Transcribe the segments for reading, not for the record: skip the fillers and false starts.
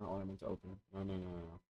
Not what I meant to open. No.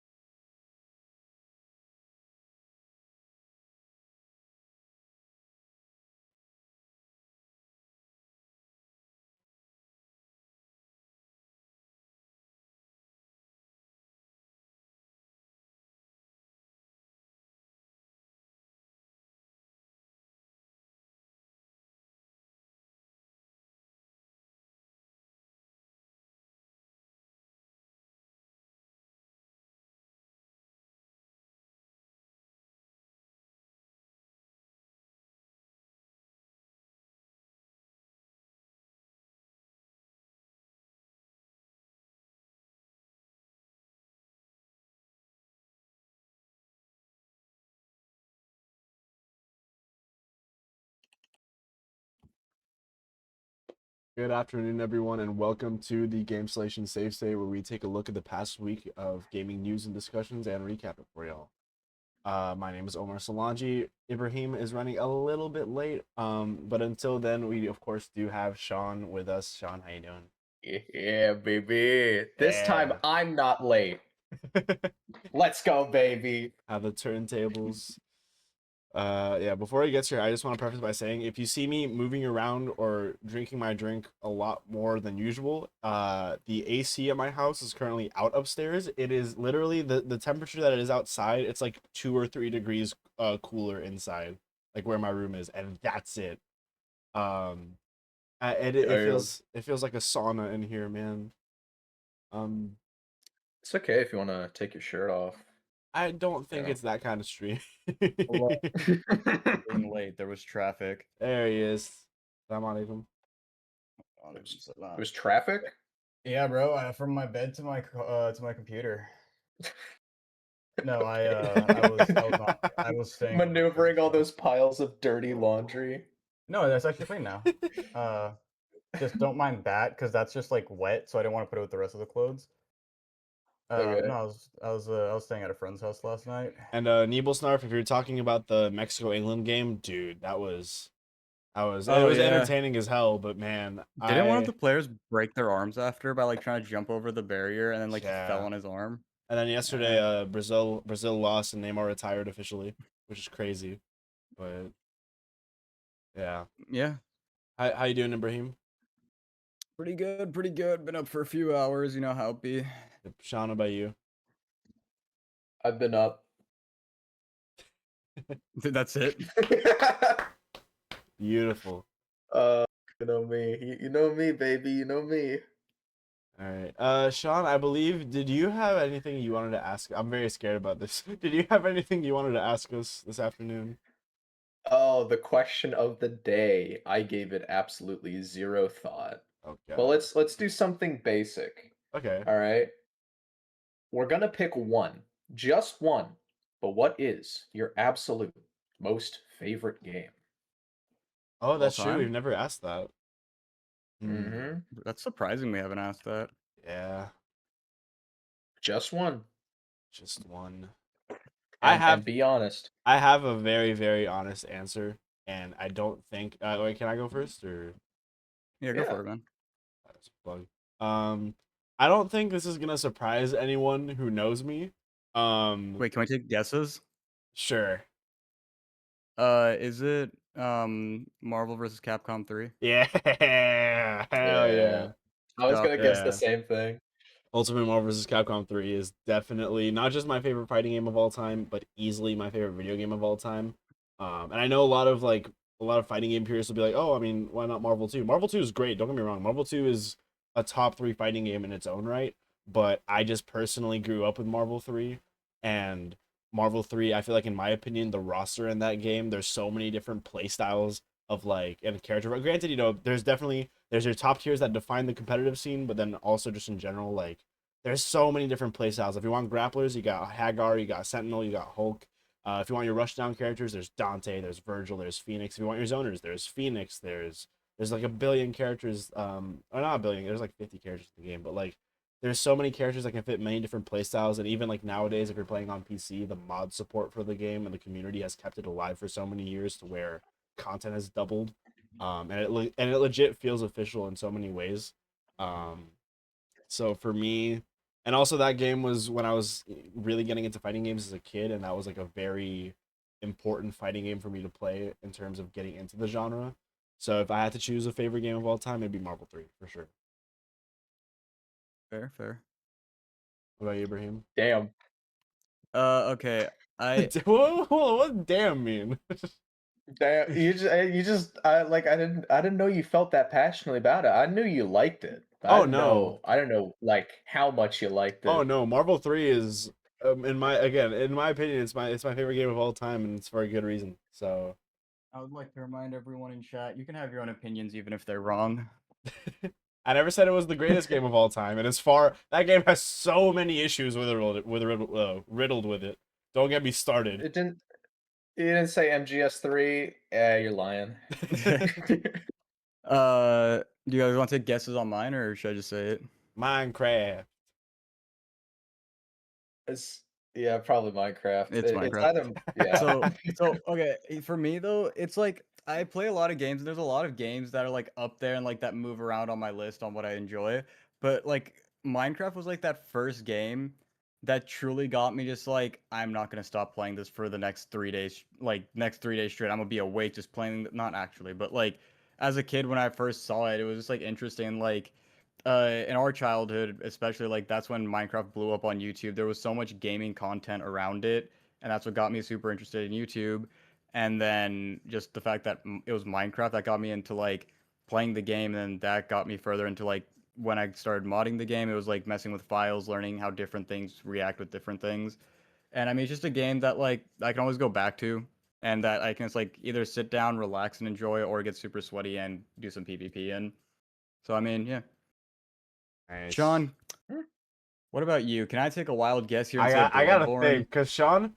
Good afternoon, everyone, and welcome to the Gamestellation Save State, where we take a look at the past week of gaming news and discussions and recap it for y'all. My name is Omar Solangi. Ibrahim is running a little bit late, but until then, we of course do have Shaun with us. Shaun, how you doing? Yeah, baby. This time I'm not late. Let's go, baby. Have the turntables. Yeah, before he gets here, I just want to preface by saying if you see me moving around or drinking my drink a lot more than usual, the AC at my house is currently out upstairs. It is literally the temperature that it is outside, it's like 2 or 3 degrees cooler inside, like where my room is, and that's it. Um it feels like a sauna in here, man. Um It's okay if you want to take your shirt off. I don't think Yeah. it's that kind of stream. Being late, there was traffic. There he is. Assalamu alaikum. It was traffic? Yeah, bro. From my bed to my computer. No, I was staying Maneuvering all those piles of dirty laundry. No, that's actually clean now. Just don't mind that because that's just like wet, so I didn't want to put it with the rest of the clothes. Okay. No, I was staying at a friend's house last night. And Nebel if you're talking about the Mexico-England game, dude, it was entertaining as hell, but man, Didn't one of the players break their arms after by like trying to jump over the barrier and then like he fell on his arm? And then yesterday, Brazil lost and Neymar retired officially, which is crazy. But yeah. Yeah. How you doing, Ibrahim? Pretty good, pretty good. Been up for a few hours, you know how it be. Shaun, how about you? I've been up. That's it. Beautiful. You know me. You know me, baby. You know me. All right. Shaun, I believe, did you have anything you wanted to ask? I'm very scared about this. Did you have anything you wanted to ask us this afternoon? Oh, the question of the day. I gave it absolutely zero thought. Okay. Well, let's do something basic. Okay. All right. We're gonna pick one, just one. But what is your absolute most favorite game? Oh, that's All true. time? We've never asked that. Mm-hmm. That's surprising we haven't asked that. Yeah. Just one. Just one. And be honest. I have a very, very honest answer, and I don't think. Wait, can I go first or? Yeah, go for it, man. That's a bug. I don't think this is gonna surprise anyone who knows me. Wait, can we take guesses? Sure. Is it Marvel vs. Capcom 3? Yeah. Hell yeah. I was gonna guess Yeah. the same thing. Ultimate Marvel vs. Capcom 3 is definitely not just my favorite fighting game of all time, but easily my favorite video game of all time. And I know a lot of fighting game purists will be like, "Oh, I mean, why not Marvel 2?" Marvel 2 is great. Don't get me wrong. Marvel 2 is a top 3 fighting game in its own right, but I just personally grew up with Marvel 3, and Marvel 3, I feel like in my opinion, the roster in that game, there's so many different play styles of like and character. Granted, there's your top tiers that define the competitive scene, but then also just in general, like there's so many different playstyles. If you want grapplers, you got Hagar, you got Sentinel, you got Hulk. If you want your rushdown characters, there's Dante, there's Virgil, there's Phoenix. If you want your zoners, there's Phoenix, there's like a billion characters, or not a billion, there's like 50 characters in the game, but like there's so many characters that can fit many different playstyles, and even like nowadays, if you're playing on PC, the mod support for the game and the community has kept it alive for so many years to where content has doubled, and it legit feels official in so many ways. So for me, And also that game was when I was really getting into fighting games as a kid, and that was like a very important fighting game for me to play in terms of getting into the genre. So if I had to choose a favorite game of all time, it'd be Marvel 3 for sure. Fair. What about you, Ibrahim? Damn. Okay. What damn mean? Damn, I didn't know you felt that passionately about it. I knew you liked it. But Oh no. I don't know like how much you liked Oh it. no, Marvel 3 is in my opinion, it's my favorite game of all time, and it's for a good reason. So I would like to remind everyone in chat, you can have your own opinions even if they're wrong. I never said it was the greatest game of all time, and that game has so many issues riddled with it. Don't get me started. It didn't You didn't say MGS3? Yeah, you're lying. Do you guys want to take guesses on mine, or should I just say it? Minecraft. Yeah, probably Minecraft. It's It's Minecraft. either yeah. So okay, for me though, it's like I play a lot of games, and there's a lot of games that are like up there and like that move around on my list on what I enjoy. But like Minecraft was like that first game that truly got me just like I'm not gonna stop playing this for the next 3 days, like next 3 days straight. I'm gonna be awake just playing, not actually, but like as a kid when I first saw it, it was just like interesting, like in our childhood, especially, like that's when Minecraft blew up on YouTube. There was so much gaming content around it, and that's what got me super interested in YouTube. And then just the fact that it was Minecraft that got me into like playing the game, and then that got me further into like when I started modding the game, it was like messing with files, learning how different things react with different things. And I mean, it's just a game that like I can always go back to, and that I can just like either sit down, relax, and enjoy, or get super sweaty and do some PvP in. So I mean, yeah. Nice. Shaun, what about you? Can I take a wild guess here and say I gotta Bloodborne? think, because Shaun,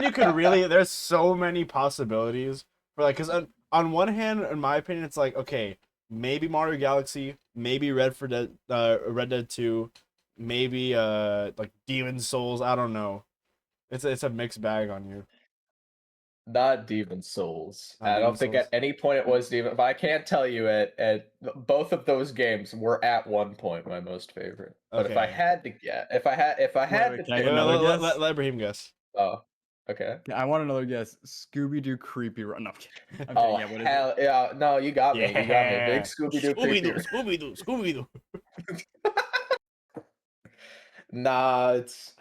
you could really, there's so many possibilities for like, because on one hand, in my opinion, it's like, okay, maybe Mario Galaxy, maybe Red Dead 2, maybe like Demon Souls. I don't know. It's a mixed bag on you. Not Demon Souls. Not I Demon don't think at Souls. any point it was Demon, but I can't tell you at both of those games were at one point my most favorite. But if I Okay. had to get, if I had to Can I pick, get another guess? Let Ibrahim guess. oh, okay. I want another guess. Scooby Doo Creepy Run. No, I'm kidding. I'm Oh kidding. Yeah, what is it? hell yeah! No, you got me. You got me. Big Yeah. Scooby Doo creepy. Scooby Doo. Nah, it's.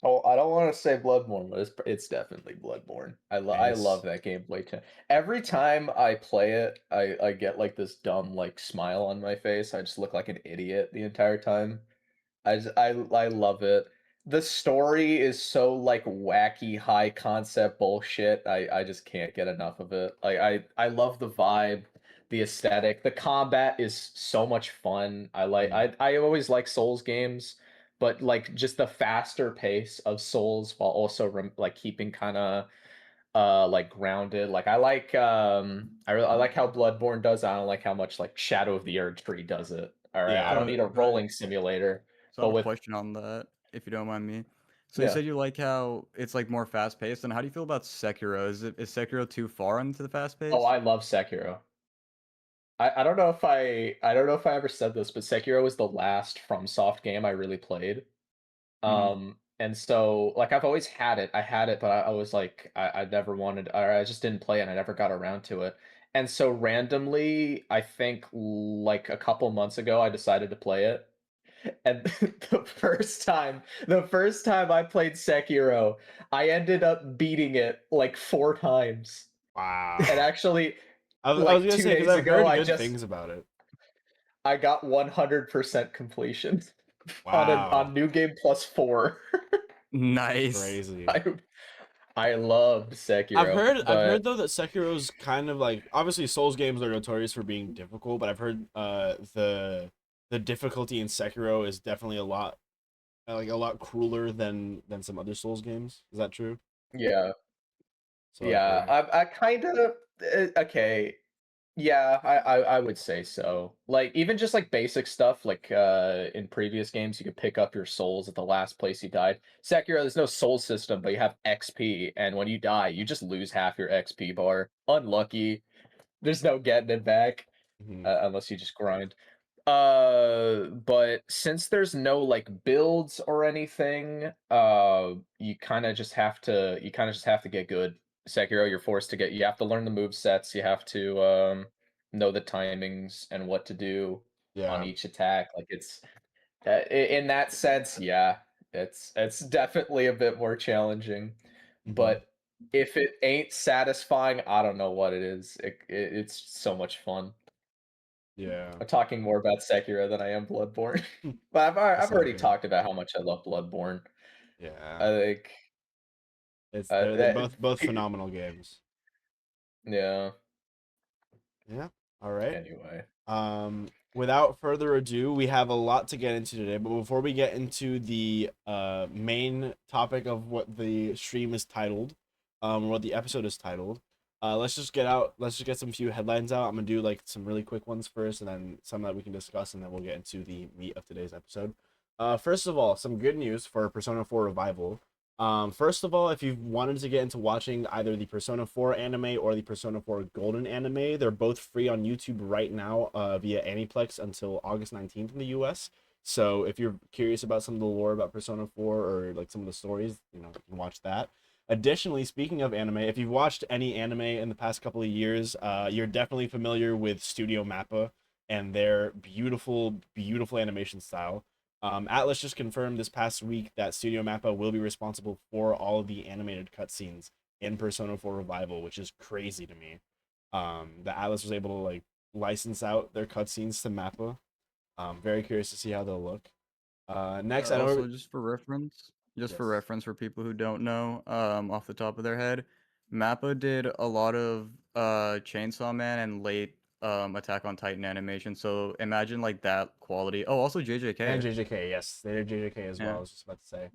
Oh, I don't want to say Bloodborne, but it's definitely Bloodborne. I Nice. love that gameplay. Every time I play it, I get like this dumb like smile on my face. I just look like an idiot the entire time. I love it. The story is so like wacky, high concept bullshit. I just can't get enough of it. Like I love the vibe, the aesthetic. The combat is so much fun. I always like Souls games, but like just the faster pace of Souls while also like keeping kind of like grounded. Like I like how Bloodborne does it. I don't like how much like Shadow of the Erdtree does it. All right, Yeah. I don't need a Right. rolling simulator. So I But have a with question on that, if you don't mind me. So you yeah. said you like how it's like more fast paced, and how do you feel about Sekiro? Is Sekiro too far into the fast pace? Oh, I love Sekiro. I don't know if I don't know if I ever said this, but Sekiro was the last FromSoft game I really played. And so like I've always had it. I had it, but I was like I never wanted, or I just didn't play it and I never got around to it. And so randomly, I think like a couple months ago, I decided to play it. And the first time I played Sekiro, I ended up beating it like 4 times. Wow. And actually, I was like gonna 2 say, because days I've ago, heard good things about it. I got 100% completion Wow. on New Game Plus 4. Nice. Crazy. I loved Sekiro. I've heard though that Sekiro's kind of like, obviously Souls games are notorious for being difficult, but I've heard the difficulty in Sekiro is definitely a lot crueler than some other Souls games. Is that true? Yeah. So Yeah, I kind of okay. Yeah, I would say so. Like even just like basic stuff, like in previous games, you could pick up your souls at the last place you died. Sekiro, there's no soul system, but you have XP, and when you die, you just lose half your XP bar. Unlucky. There's no getting it back Mhm. unless you just grind. But since there's no like builds or anything, you kind of just have to get good. Sekiro, you're forced to get you have to learn the move sets, you have to know the timings and what to do on Yeah. each attack. Like it's in that sense, yeah, it's definitely a bit more challenging. Mhm. But if it ain't satisfying, I don't know what it is. It's so much fun. Yeah. I'm talking more about Sekiro than I am Bloodborne. Hmm. But It's I've all already good. talked about how much I love Bloodborne. Yeah. I think It's they're that both phenomenal games. yeah. Yeah. All right. Anyway, Without further ado, we have a lot to get into today, but before we get into the main topic of what the stream is titled, what the episode is titled, let's just get some few headlines out. I'm gonna do like some really quick ones first, and then some that we can discuss, and then we'll get into the meat of today's episode. First of all, some good news for Persona 4 Revival. First of all, if you've wanted to get into watching either the Persona 4 anime or the Persona 4 Golden anime, they're both free on YouTube right now via Aniplex until August 19th in the US. So if you're curious about some of the lore about Persona 4 or like some of the stories, you can watch that. Additionally, speaking of anime, if you've watched any anime in the past couple of years, you're definitely familiar with Studio Mappa and their beautiful, beautiful animation style. Atlas just confirmed this past week that Studio Mappa will be responsible for all of the animated cutscenes in Persona 4 Revival, which is crazy to me. That Atlas was able to like license out their cutscenes to Mappa. Very curious to see how they'll look. Next, I know. Also, just for Yes. reference for people who don't know, off the top of their head, Mappa did a lot of Chainsaw Man and late Attack on Titan animation. So imagine like that quality. Oh, also And JJK. JJK, yes, they did JJK as well. Yeah. I was just about to say.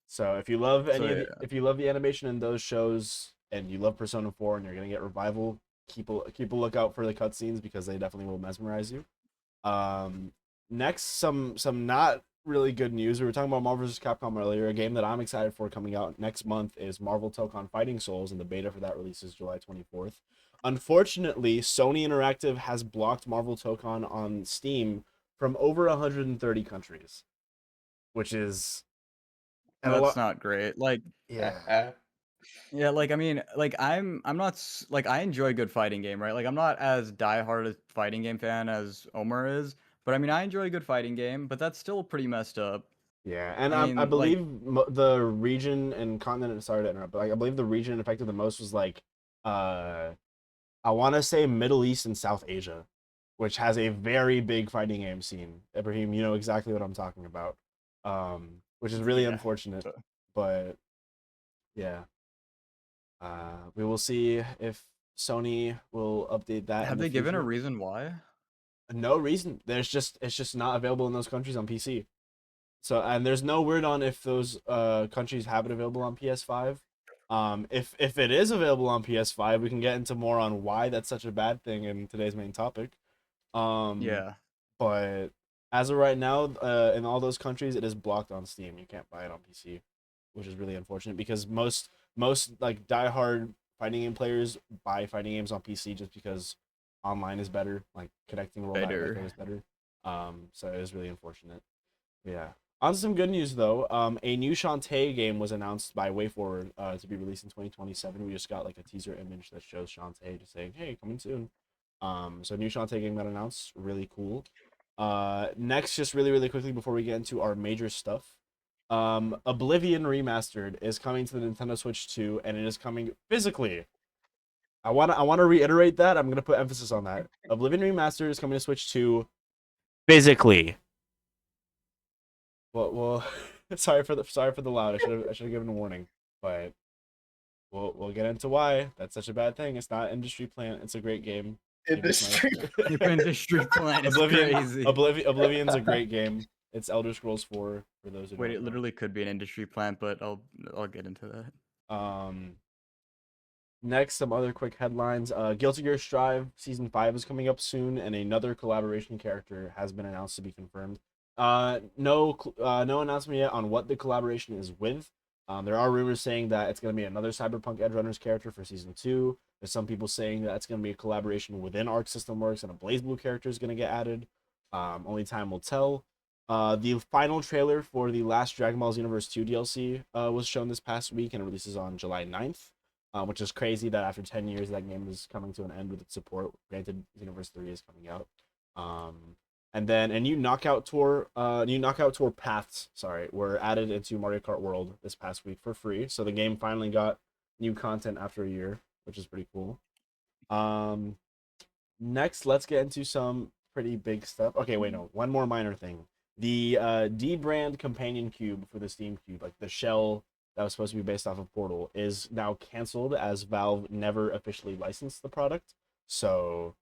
So if you love So any of yeah, if you love the animation in those shows and you love Persona 4 and you're gonna get Revival, keep a lookout for the cutscenes because they definitely will mesmerize you. Um, Next, some not really good news. We were talking about Marvel vs. Capcom earlier. A game that I'm excited for coming out next month is Marvel Tokon Fighting Souls, and the beta for that releases July 24th. Unfortunately, Sony Interactive has blocked Marvel Tokon on Steam from over 130 countries, which is and a that's lot. not great. Like, Yeah, yeah, like I mean, like I'm not like I enjoy a good fighting game, right? Like I'm not as diehard a fighting game fan as Omar is, but I mean I enjoy a good fighting game, but that's still pretty messed up. yeah, and I I mean, like believe the region and continent. Sorry to interrupt, but like, I believe the region affected the most was like uh I want to say Middle East and South Asia, which has a very big fighting game scene. Ibrahim, you know exactly what I'm talking about. Which is really yeah. unfortunate, But but yeah. We will see if Sony will update that in have the they given a future. reason why? No reason. It's just not available in those countries on PC. So and there's no word on if those countries have it available on PS5. If it is available on PS5, we can get into more on why that's such a bad thing in today's main topic. Um, Yeah. but as of right now, in all those countries, it is blocked on Steam. You can't buy it on PC, which is really unfortunate because most like diehard fighting game players buy fighting games on PC just because online is better, like connecting worldwide Wi-Fi Better. is better. So it is really unfortunate. Yeah. On some good news though, a new Shantae game was announced by WayForward to be released in 2027. We just got like a teaser image that shows Shantae just saying, "Hey, coming soon." So new Shantae game got announced, really cool. Next, just really quickly before we get into our major stuff, Oblivion Remastered is coming to the Nintendo Switch 2, and it is coming physically. I wanna reiterate that. I'm gonna put emphasis on that. Oblivion Remastered is coming to Switch 2 physically. Well, sorry for the loud. I should have given a warning, but we'll get into why that's such a bad thing. It's not industry plant. It's a great game. Maybe it's my industry. Industry plan is Oblivion. crazy. Oblivion's a great game. It's Elder Scrolls 4 for those who Wait, don't it know. literally could be an industry plant, but I'll get into that. Um, Next, some other quick headlines. Guilty Gear Strive Season 5 is coming up soon, and another collaboration character has been announced to be confirmed. No announcement yet on what the collaboration is with. There are rumors saying that it's going to be another Cyberpunk Edgerunners character for Season 2. There's some people saying that it's going to be a collaboration within Arc System Works, and a BlazBlue character is going to get added. Only time will tell. The final trailer for the last Dragon Ball Universe 2 DLC was shown this past week and releases on July 9th, which is crazy that after 10 years that game is coming to an end with its support. Granted, Universe 3 is coming out. And then a new knockout tour paths, were added into Mario Kart World this past week for free. So the game finally got new content after a year, which is pretty cool. Next, let's get into some pretty big stuff. Okay, wait, no, one more minor thing. The D brand companion cube for the Steam Cube, like the shell that was supposed to be based off of Portal, is now canceled as Valve never officially licensed the product. So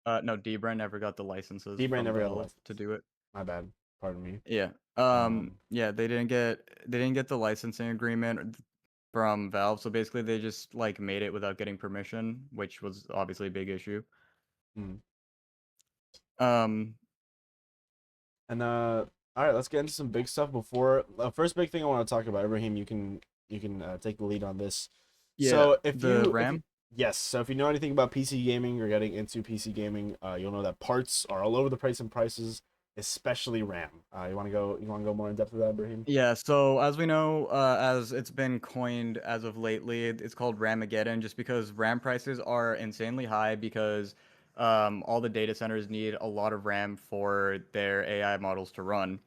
No, D-Brand never got the licenses D-Brand from never got the Valve license. to do it. My bad. Pardon me. Yeah. Um, Yeah, they didn't get the licensing agreement from Valve, so basically they just like made it without getting permission, which was obviously a big issue. hmm. Um, And all right, let's get into some big stuff before first big thing I want to talk about. Ibrahim, you can take the lead on this. yeah, So the RAM. yes, so if you know anything about PC gaming or getting into PC gaming, you'll know that parts are all over the place and prices, especially RAM. You want to go more in depth with that, Ibrahim? Yeah, so as we know, as it's been coined as of lately, it's called Ramageddon just because RAM prices are insanely high because all the data centers need a lot of RAM for their AI models to run.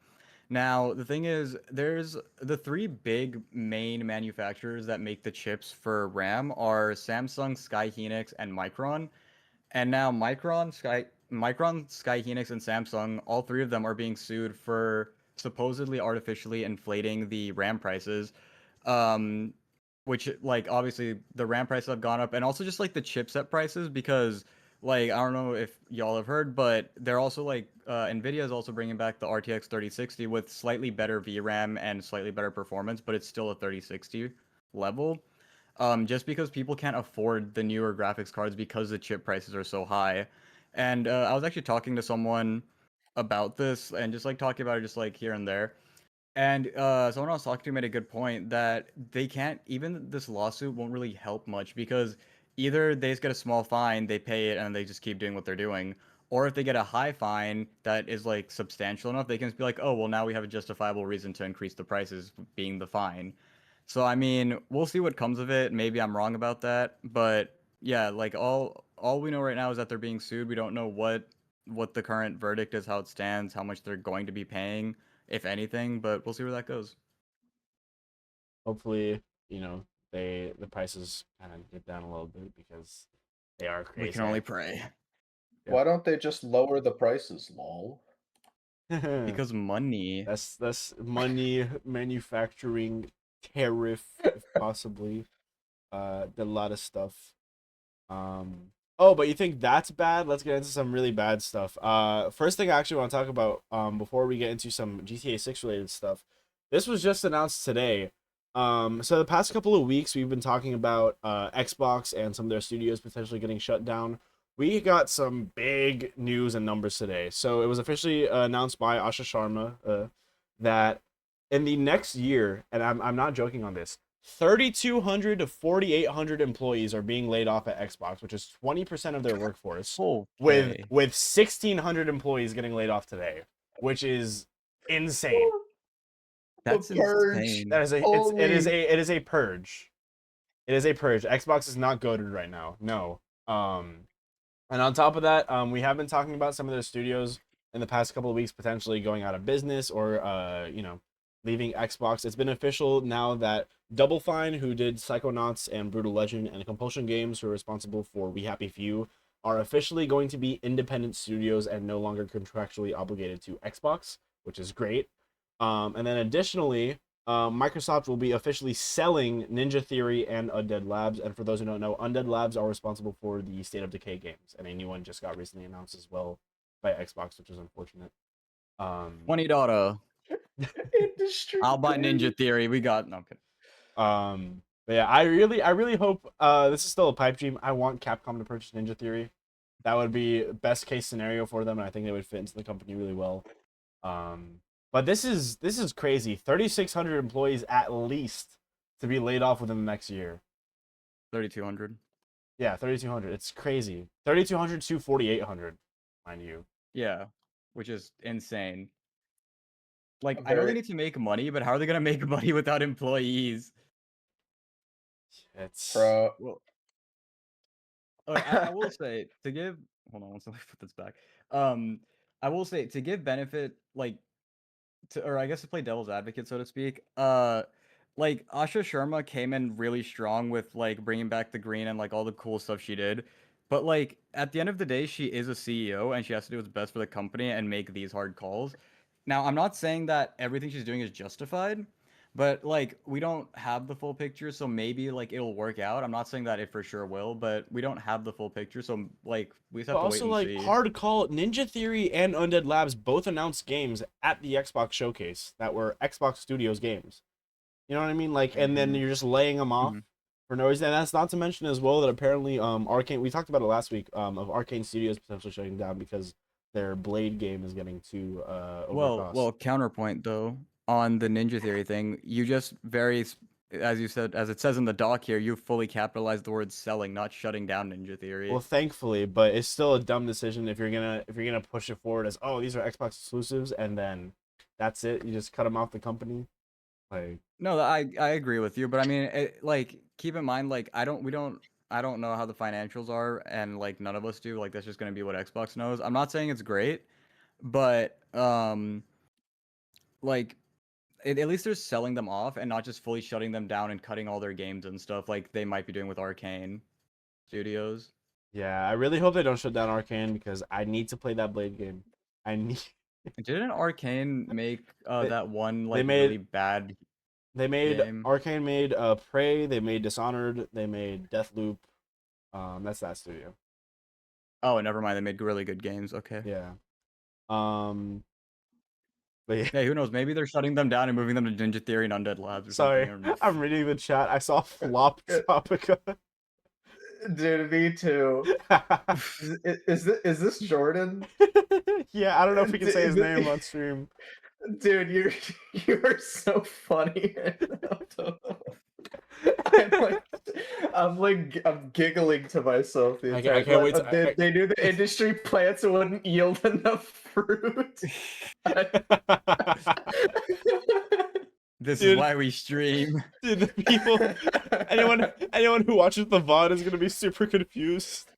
Now, the thing is, there's the three big main manufacturers that make the chips for RAM are Samsung, Sky Hynix, and Micron. And now Micron, Sky Hynix, and Samsung, all three of them are being sued for supposedly artificially inflating the RAM prices. Um, which like obviously the RAM prices have gone up, and also just like the chipset prices because like I don't know if y'all have heard, but they're also like Nvidia is also bringing back the RTX 3060 with slightly better VRAM and slightly better performance, but it's still a 3060 level. Just because people can't afford the newer graphics cards because the chip prices are so high. And I was actually talking to someone about this and just like talking about it just like here and there. And someone I was talking to made a good point that they can't, even this lawsuit won't really help much because either they just get a small fine, they pay it, and they just keep doing what they're doing. Or if they get a high fine that is like substantial enough, they can just be like, oh, well, now we have a justifiable reason to increase the prices, being the fine. So, I mean, we'll see what comes of it. Maybe I'm wrong about that. But yeah, like all we know right now is that they're being sued. We don't know what the current verdict is, how it stands, how much they're going to be paying if anything, but we'll see where that goes. Hopefully, the prices kind of get down a little bit because they are We crazy. can only pray. Why don't they just lower the prices, lol? Because money. That's money, manufacturing, tariff, if possibly. A lot of stuff. Oh, but you think that's bad? Let's get into some really bad stuff. First thing I actually want to talk about, before we get into some GTA 6 related stuff. This was just announced today. So the past couple of weeks we've been talking about Xbox and some of their studios potentially getting shut down. We got some big news and numbers today. So it was officially announced by Asha Sharma that in the next year, and I'm not joking on this, 3,200 to 4,800 employees are being laid off at Xbox, which is 20% of their workforce. With Okay. 1,600 employees getting laid off today, which is insane. That's The purge. insane. That is it is a purge. It is a purge. Xbox is not goated right now. No. And on top of that, we have been talking about some of their studios in the past couple of weeks potentially going out of business or leaving Xbox. It's been official now that Double Fine, who did Psychonauts and Brutal Legend, and Compulsion Games, who are responsible for We Happy Few, are officially going to be independent studios and no longer contractually obligated to Xbox, which is great. And then additionally, Microsoft will be officially selling Ninja Theory and Undead Labs. And for those who don't know, Undead Labs are responsible for the State of Decay games, and a new one just got recently announced as well by Xbox, which is unfortunate. $20. Industry. I'll buy baby. Ninja Theory. We got no. I'm kidding. But yeah, I really hope this is still a pipe dream. I want Capcom to purchase Ninja Theory. That would be best case scenario for them, and I think they would fit into the company really well. But this is crazy. 3,600 employees at least to be laid off within the next year. 3,200. Yeah, 3,200. It's crazy. 3,200 to 4,800, mind you. Yeah. which is insane. Like, I'm I know they very need to make money, but how are they gonna make money without employees? It's pro. Well, I will say to give. Hold on, once I put this back. Um, I will say to give benefit, like or I guess to play devil's advocate, so to speak. Like Asha Sharma came in really strong with like bringing back the green and like all the cool stuff she did. But like at the end of the day, she is a CEO and she has to do what's best for the company and make these hard calls. Now, I'm not saying that everything she's doing is justified, but like we don't have the full picture, so maybe like it'll work out. I'm not saying that it for sure will, but we don't have the full picture, so like we just but have to wait also and like see. hard call. Ninja Theory and Undead Labs both announced games at the Xbox showcase that were Xbox Studios games. You know what I mean? Like, and then Mhm. you're just laying them off Mhm. for no reason. And that's not to mention as well that apparently Arcane. We talked about it last week. Of Arcane Studios potentially shutting down because their Blade game is getting too overcost. Well, counterpoint though on the Ninja Theory thing, you just as you said, as it says in the doc here, you fully capitalized the word selling, not shutting down Ninja Well, Theory. thankfully, but it's still a dumb decision if you're gonna push it forward as, oh, these are Xbox exclusives and then that's it. You just cut them off the company. Like, No, I agree with you, but I mean, like keep in mind, like I don't know how the financials are, and like none of us do. Like that's just gonna be what Xbox knows. I'm not saying it's great, but like at least they're selling them off and not just fully shutting them down and cutting all their games and stuff like they might be doing with Arcane Studios. yeah, I really hope they don't shut down Arcane because I need to play that Blade game. I need. Didn't Arcane make they, that one they like made really bad they made game? Arcane made Prey. They made Dishonored. They made Deathloop. That's that studio. Oh, never mind. They made really good games. Okay. Yeah. Um, but yeah. Hey, who knows? Maybe they're shutting them down and moving them to Ninja Theory and Undead Labs or something. Sorry, I'm reading the chat. I saw Flop Topica. Dude, me too. Is this Jordan? Yeah, I don't know if we can say his Is name it, on stream. dude, you're so funny. I'm I'm giggling to myself the I entire can't wait. they knew the industry plants wouldn't yield enough fruit. This is Dude, why we stream. dude, the people, anyone who watches the VOD is gonna be super confused.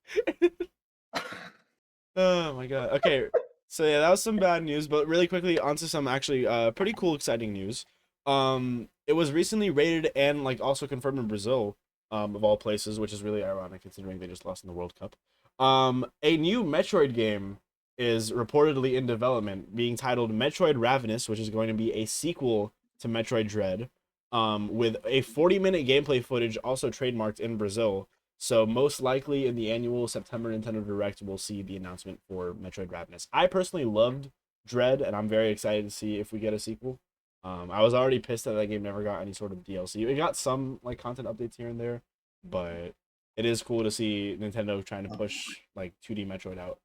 Oh my god. Okay, so yeah, that was some bad news, but really quickly onto some actually pretty cool, exciting news. It was recently rated and like also confirmed in Brazil, of all places, which is really ironic considering they just lost in the World Cup. A new Metroid game is reportedly in development, being titled Metroid Ravenous, which is going to be a sequel to Metroid Dread, with a 40-minute gameplay footage also trademarked in Brazil. So most likely in the annual September Nintendo Direct, we'll see the announcement for Metroid Ravenous. I personally loved Dread, and I'm very excited to see if we get a sequel. I was already pissed that that game never got any sort of DLC. It got some like content updates here and there, but it is cool to see Nintendo trying to push like 2D Metroid out.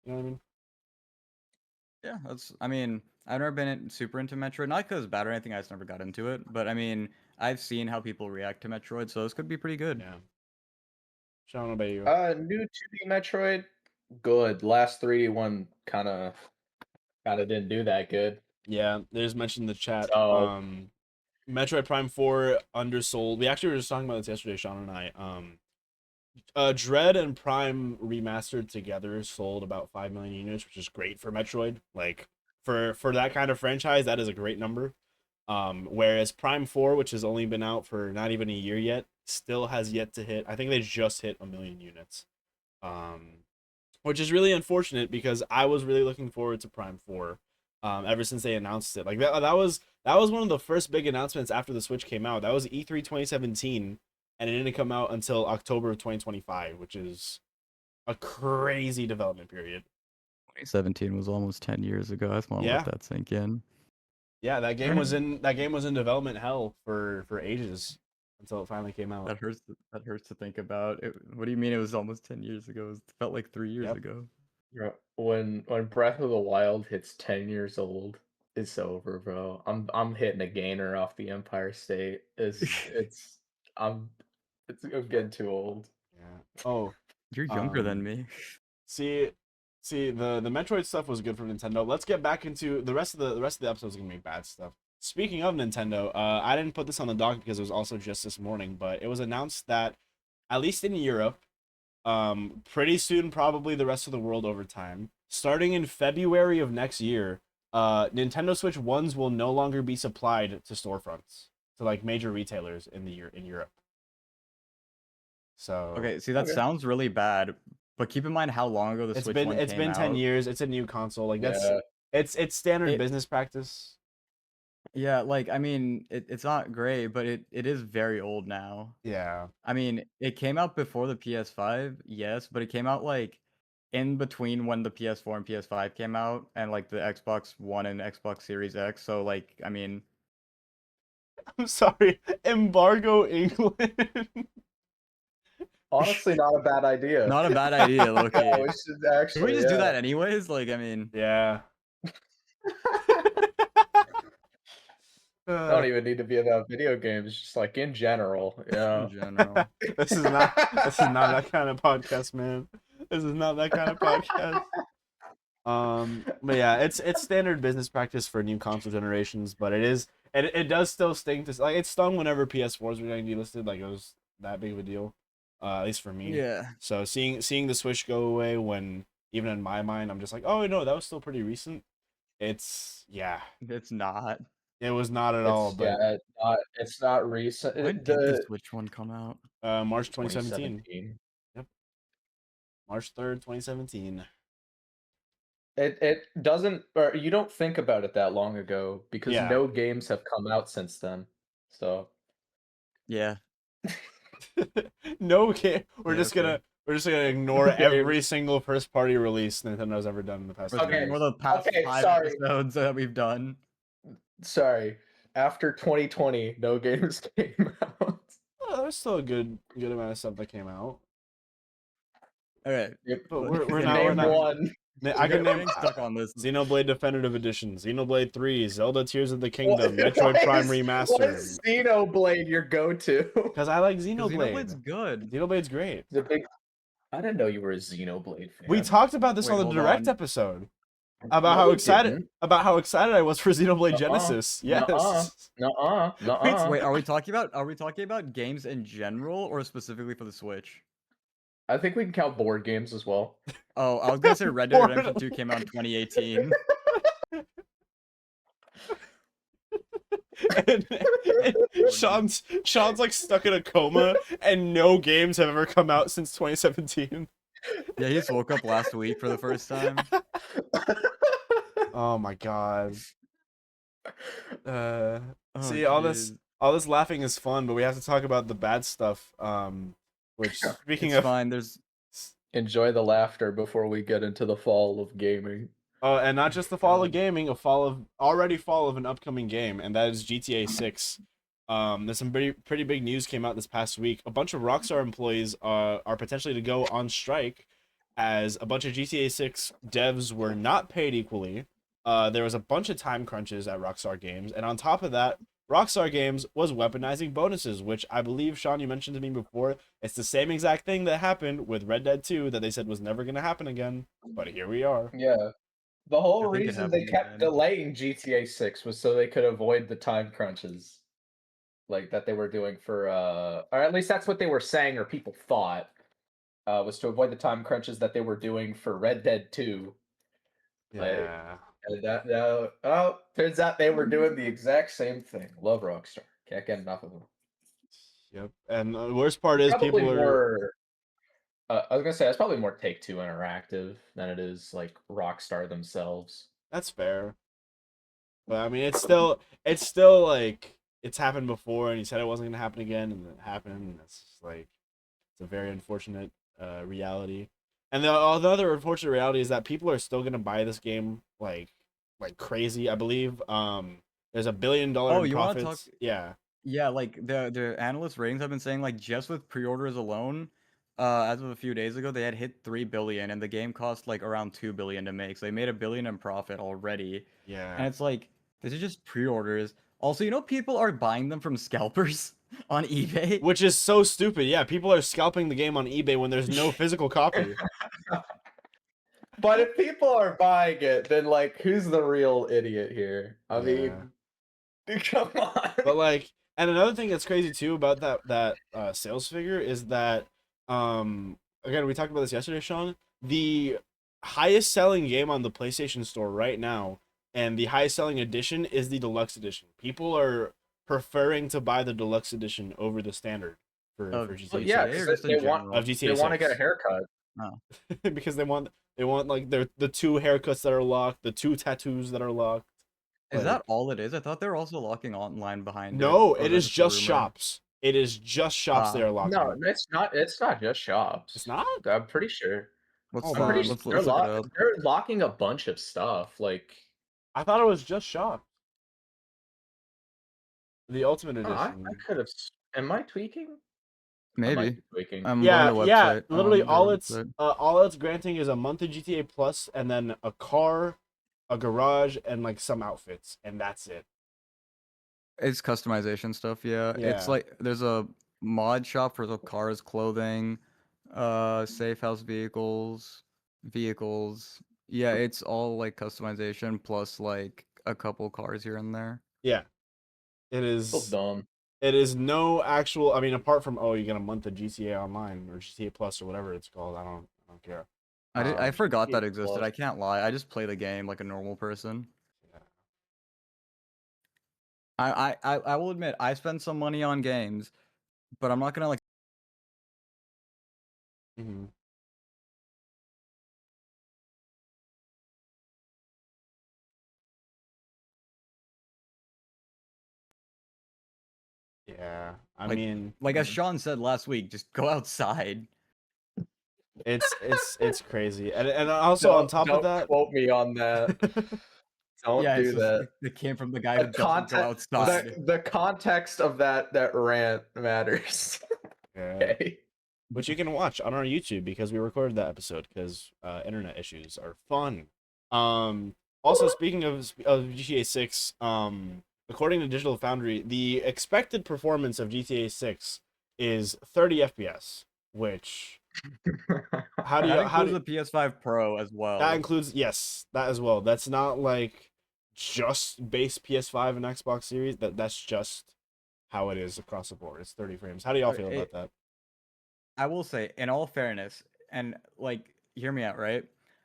You know what I mean? Yeah, I mean, I've never been super into Metroid, not because it's bad or anything. I just never got into it. But I mean, I've seen how people react to Metroid, so this could be pretty good. Yeah. Shaun, what about you? New 2D Metroid, good. Last 3D one kind of didn't do that good. Yeah, they just mentioned in the chat. So Metroid Prime 4 undersold. We actually were just talking about this yesterday, Shaun and I. Dread and Prime remastered together sold about 5 million units, which is great for Metroid. Like for that kind of franchise, that is a great number. Whereas Prime 4, which has only been out for not even a year yet, still has yet to hit. I think they just hit 1 million units. Which is really unfortunate because I was really looking forward to Prime 4 ever since they announced it. Like that was one of the first big announcements after the Switch came out. That was E3 2017 and it didn't come out until October of 2025, which is a crazy development period. 2017 was almost 10 years ago. I just want to Yeah. let that sink in. Yeah, that game was in development hell for ages until it finally came out. That hurts. That hurts to think about. What do you mean it was almost 10 years ago? It felt like 3 years Yep. ago. when Breath of the Wild hits 10 years old, it's over, bro. I'm hitting a gainer off the Empire State. I'm I'm getting too old. Yeah. Oh, You're younger than um, me. see, See, the Metroid stuff was good from Nintendo. Let's get back into the rest of the episode is gonna be bad stuff. Speaking of Nintendo, I didn't put this on the doc because it was also just this morning, but it was announced that at least in Europe, pretty soon, probably the rest of the world over time, starting in February of next year, Nintendo Switch ones will no longer be supplied to storefronts, to like major retailers in Europe. So Okay, see that sounds really bad, but keep in mind how long ago the Switch one it's came been 10 out. years. It's a new console. Like that's Yeah. it's standard It- business practice. Yeah, like I mean, it's not great, but it is very old now. Yeah. I mean, it came out before the PS5, yes, but it came out like in between when the PS4 and PS5 came out, and like the Xbox One and Xbox Series X. So like, I mean, I'm sorry. Embargo England. Honestly, not a bad idea. not a bad idea, Loki. Yeah, we should actually. Can we just do yeah. that anyways? Like, I mean, Yeah. Don't even need to be about video games, just like in general. Yeah. in general. This is not that kind of podcast, man. This is not that kind of podcast. But yeah, it's standard business practice for new console generations, but it does still sting to like it stung whenever PS4s were getting delisted, like it was that big of a deal. At least for me. Yeah. So seeing the Switch go away when even in my mind I'm just like, oh no, that was still pretty recent. It's It's not. it was not at all, but it's not recent. When did the Switch one come out? March 2017. Yep. March 3rd, 2017. It doesn't, or you don't think about it that long ago because Yeah. no games have come out since then. So Yeah. No game. We're Yeah, just okay. gonna ignore every single first party release Nintendo's ever done in the past. Okay. For the past Okay, 5 sorry. episodes that we've done. sorry. After 2020, no games came out. Oh, there's still a good amount of stuff that came out. Okay. But But- we're Okay, not. Name We're not. one. I can We're name getting stuck on this. Xenoblade Definitive Edition, Xenoblade 3, Zelda Tears of the Kingdom, What Metroid Prime is- What Remastered. is Xenoblade your go-to? Because I like 'Cause Xenoblade. Xenoblade's good. Xenoblade's great. The big. I didn't know you were a Xenoblade fan. We talked about this Wait, on the hold direct on. episode about No, how we excited didn't. I was for Xenoblade Nuh-uh. Genesis. Yes. Nuh-uh. Wait, are we talking about games in general or specifically for the Switch? I think we can count board games as well. Oh, I was gonna say Red Dead Board- Redemption 2 came out in 2018. and Sean's like stuck in a coma, and no games have ever come out since 2017. Yeah, he just woke up last week for the first time. Oh my god. Oh, See, all jeez. this laughing is fun, but we have to talk about the bad stuff. Which speaking It's of, fine. There's Enjoy the laughter before we get into the fall of gaming. and not just the fall of gaming, fall of an upcoming game, and that is GTA 6. There's some pretty big news came out this past week. A bunch of Rockstar employees are potentially to go on strike, as a bunch of GTA 6 devs were not paid equally. There was a bunch of time crunches at Rockstar Games, and on top of that, Rockstar Games was weaponizing bonuses, which I believe, Shaun, you mentioned to me before. It's the same exact thing that happened with Red Dead 2 that they said was never going to happen again, but here we are. Yeah. The whole I think it reason they happened kept again. delaying GTA 6 was so they could avoid the time crunches. Like that they were doing for or at least that's what they were saying or people thought. Was to avoid the time crunches that they were doing for Red Dead 2. Yeah. And that turns out they were doing the exact same thing. Love Rockstar. Can't get enough of them. Yep. And the worst part is Probably people are. more. I was gonna say it's probably more Take-Two Interactive than it is like Rockstar themselves. That's fair. But I mean, it's still like it's happened before, and he said it wasn't gonna happen again, and it happened. And it's just like it's a very unfortunate reality. And the other unfortunate reality is that people are still gonna buy this game like crazy. I believe there's $1 billion Oh, in you wanna profits. talk- Yeah. Yeah, like the analyst ratings have been saying like just with pre-orders alone, as of a few days ago, they had hit 3 billion and the game cost like around 2 billion to make. So they made $1 billion in profit already. And Yeah. it's like this is just pre-orders. Also, people are buying them from scalpers on eBay. Which is so stupid. Yeah, people are scalping the game on eBay when there's no physical copy. But if people are buying it, then like, who's the real idiot here? I Yeah. mean, come on. But like, and another thing that's crazy too about that sales figure is that again, we talked about this yesterday, Shaun. The highest selling game on the PlayStation Store right now, and the highest selling edition is the deluxe edition. People are preferring to buy the deluxe edition over the standard for Of GTA Well, 6 yeah, GTA because or just in they want of general? GTA they want to get a 6 haircut. Oh. because they want like the two haircuts that are locked, the two tattoos that are locked. Is Like, that all it is? I thought they were also locking online behind it. no, Or it was that is just a just rumor? shops. It is just shops they Ah. are locking. No, it's not. It's not just shops. It's not? I'm pretty sure. Let's Hold I'm pretty on. sure let's look it up. they're locking a bunch of stuff. Like, I thought it was just shops. The Ultimate oh, I Edition. could have. Am I tweaking? I might Maybe. be tweaking. I'm Yeah, going to yeah. website. Literally, Go to website. all it's granting is a month of GTA Plus, and then a car, a garage, and like some outfits, and that's it. It's customization stuff, yeah. It's Yeah. like there's a mod shop for the cars, clothing, safe house vehicles. Yeah, it's all like customization plus like a couple cars here and there. Yeah. It So is. dumb. It is no actual. I mean, apart from you get a month of GTA Online or GTA Plus or whatever it's called. I don't care. I forgot that GTA existed. Plus. I can't lie. I just play the game like a normal person. Yeah. I will admit I spend some money on games, but I'm not gonna like. Mm-hmm. Yeah. I Like- mean, Like as Shaun said last week, just go outside. it's crazy, and also on top of don't that, quote me on that. Don't Yeah, do it's just, that. it came from the guy who The doesn't go context, outside. the context of that rant matters. yeah. Okay. Which you can watch on our YouTube because we recorded that episode because internet issues are fun. Also speaking of GTA 6, according to Digital Foundry, the expected performance of GTA 6 is 30 FPS, which how do That you includes the PS5 Pro as well. that includes, yes, that as well. That's not like just base PS5 and Xbox Series. That's just how it is across the board. It's 30 frames. How do y'all feel about that? I will say, in all fairness, and like, hear me out, right?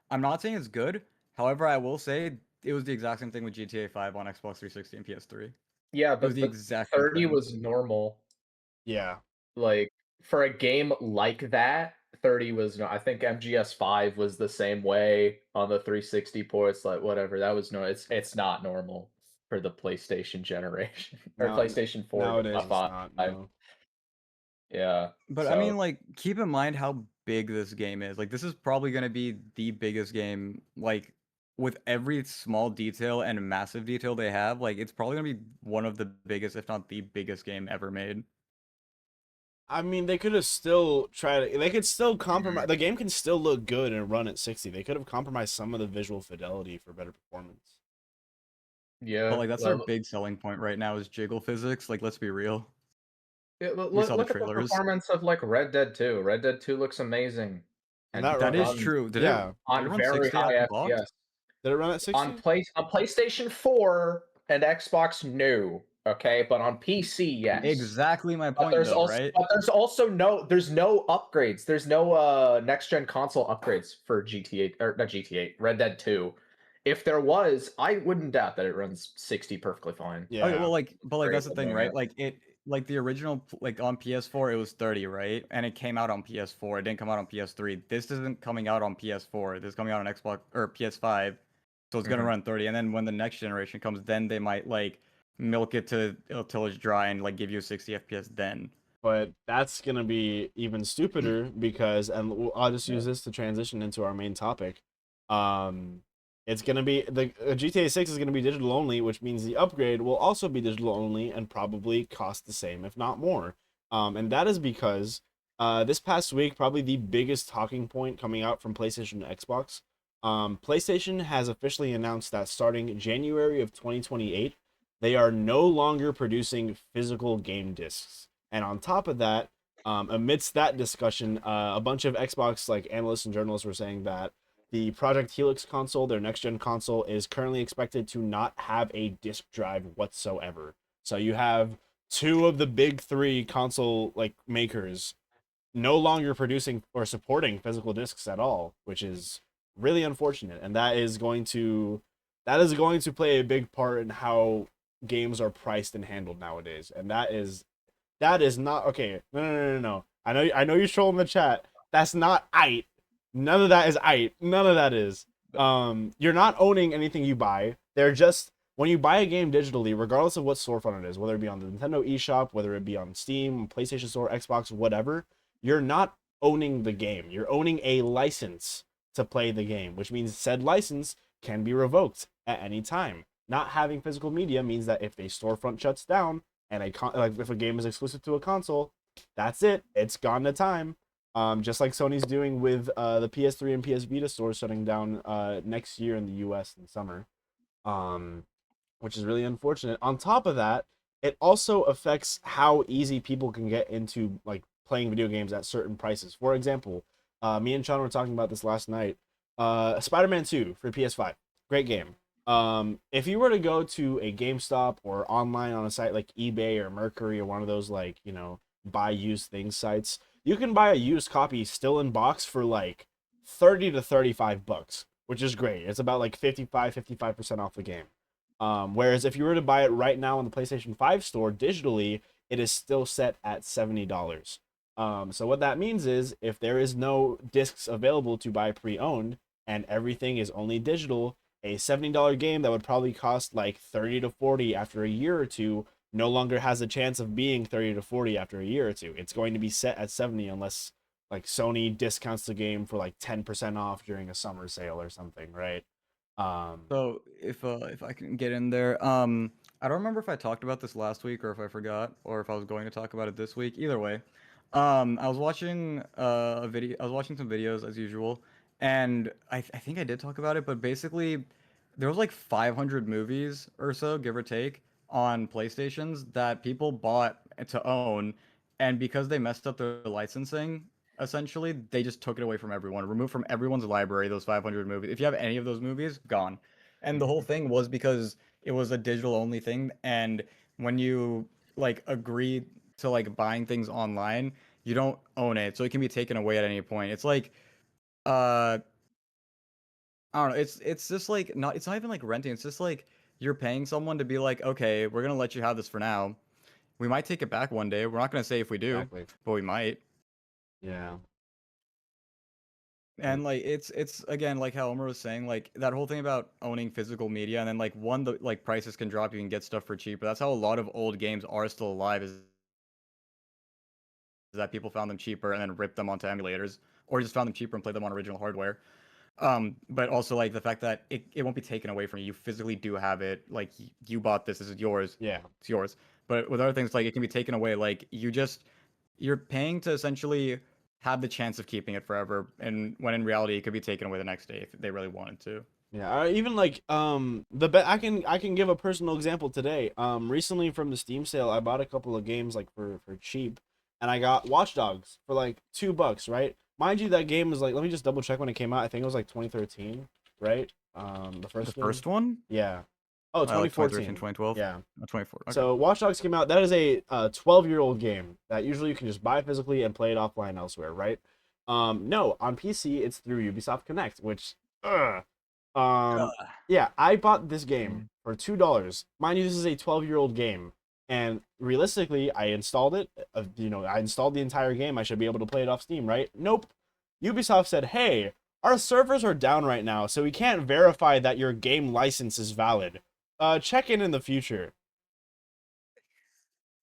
I'm not saying it's good. However, I will say it was the exact same thing with GTA 5 on Xbox 360 and PS3. Yeah, It was but the exact same 30 thing. was normal. Yeah. Like, for a game like that, 30 was no. I think MGS5 was the same way on the 360 ports. Like, whatever. That was no. It's not normal for the PlayStation generation or No, PlayStation 4 nowadays to it's 5. not. No. Yeah. But I mean, like, keep in mind how big this game is. Like, this is probably going to be the biggest game, like, with every small detail and massive detail they have. Like, it's probably going to be one of the biggest, if not the biggest game ever made. I mean, they could have still tried. They could still compromise. The game can still look good and run at 60. They could have compromised some of the visual fidelity for better performance. Yeah. But, like, that's our big selling point right now is jiggle physics. Like, let's be real. Yeah, We saw the look at the trailers. performance of like Red Dead 2. Red Dead 2 looks amazing. And That is true. Did yeah. it On run very 60 out high the box? FPS. Did it run at 60? On PlayStation 4 and Xbox, no. Okay, but on PC, yes. Exactly my But point, there's though, also right? there's no upgrades. There's no next gen console upgrades for GTA or not GTA, Red Dead 2. If there was, I wouldn't doubt that it runs 60 perfectly fine. Yeah. Okay, well, but Great that's the with thing, no right? net. Like the original, like on PS4, it was 30, right? And it came out on PS4. It didn't come out on PS3. This isn't coming out on PS4. This is coming out on Xbox or PS5. So it's gonna Mhm. run 30. And then when the next generation comes, then they might like milk it till it's dry and like give you a 60 FPS then. But that's gonna be even stupider because, and I'll just use this to transition into our main topic. It's gonna be GTA 6 is gonna be digital only, which means the upgrade will also be digital only and probably cost the same, if not more. And that is because this past week, probably the biggest talking point coming out from PlayStation and Xbox. PlayStation has officially announced that starting January of 2028, they are no longer producing physical game discs. And on top of that, amidst that discussion, a bunch of Xbox like analysts and journalists were saying that the Project Helix console, their next gen console, is currently expected to not have a disk drive whatsoever. So you have two of the big three console like makers no longer producing or supporting physical discs at all, which is really unfortunate. And that is going to play a big part in how games are priced and handled nowadays. And that is not okay. No. I know you're trolling the chat. That's not it. None of that is it. None of that is. You're not owning anything you buy. They're just when you buy a game digitally, regardless of what storefront it is, whether it be on the Nintendo eShop, whether it be on Steam, PlayStation Store, Xbox, whatever, you're not owning the game. You're owning a license to play the game, which means said license can be revoked at any time. Not having physical media means that if a storefront shuts down and if a game is exclusive to a console, that's it. It's gone to time. Just like Sony's doing with the PS3 and PS Vita stores shutting down next year in the US in summer. Which is really unfortunate. On top of that, it also affects how easy people can get into like playing video games at certain prices. For example, me and Shaun were talking about this last night. Spider-Man 2 for PS5, great game. If you were to go to a GameStop or online on a site like eBay or Mercury or one of those like buy used things sites, you can buy a used copy still in box for like 30 to 35 bucks, which is great. It's about like 55% off the game. Whereas if you were to buy it right now on the PlayStation 5 store digitally, it is still set at $70. So what that means is if there is no discs available to buy pre-owned and everything is only digital, a $70 game that would probably cost like 30 to 40 after a year or two no longer has a chance of being 30 to 40 after a year or two. It's going to be set at 70 unless like Sony discounts the game for like 10% off during a summer sale or something, right? So if I can get in there, I don't remember if I talked about this last week or if I forgot or if I was going to talk about it this week. Either way, I was watching a video. I was watching some videos as usual, and I think I did talk about it. But basically, there was like 500 movies or so, give or take, on PlayStations that people bought to own, and because they messed up their licensing, essentially they just took it away from everyone, removed from everyone's library those 500 movies. If you have any of those movies, gone. And the whole thing was because it was a digital only thing, and when you like agree to like buying things online, you don't own it, so it can be taken away at any point. It's like uh I don't know, it's just like not it's not even like renting, it's just like you're paying someone to be like, okay, we're gonna let you have this for now. We might take it back one day. We're not gonna say if we do, Exactly. but we might. Yeah. And like it's again like how Omar was saying, like that whole thing about owning physical media, and then like one the like prices can drop, you can get stuff for cheaper. That's how a lot of old games are still alive, is that people found them cheaper and then ripped them onto emulators, or just found them cheaper and played them on original hardware. But also like the fact that it won't be taken away from you. You physically do have it. Like you bought this is yours. Yeah. It's yours. But with other things, like it can be taken away. Like you're paying to essentially have the chance of keeping it forever, and when in reality it could be taken away the next day if they really wanted to. Yeah, even like I can give a personal example today. Recently from the Steam sale, I bought a couple of games like for cheap, and I got Watch Dogs for like $2, right? Mind you, that game was like, let me just double check when it came out. I think it was like 2013, right? The The first one. first one? Yeah. Oh, Like 2014. 2012? Yeah. 24. Okay. So Watch Dogs came out. That is a 12-year-old game that usually you can just buy physically and play it offline elsewhere, right? No, on PC it's through Ubisoft Connect, which, um, yeah, I bought this game for $2. Mind you, this is a 12-year-old game, and realistically, I installed it. I installed the entire game. I should be able to play it off Steam, right? Nope. Ubisoft said, "Hey, our servers are down right now, so we can't verify that your game license is valid. Check in the future."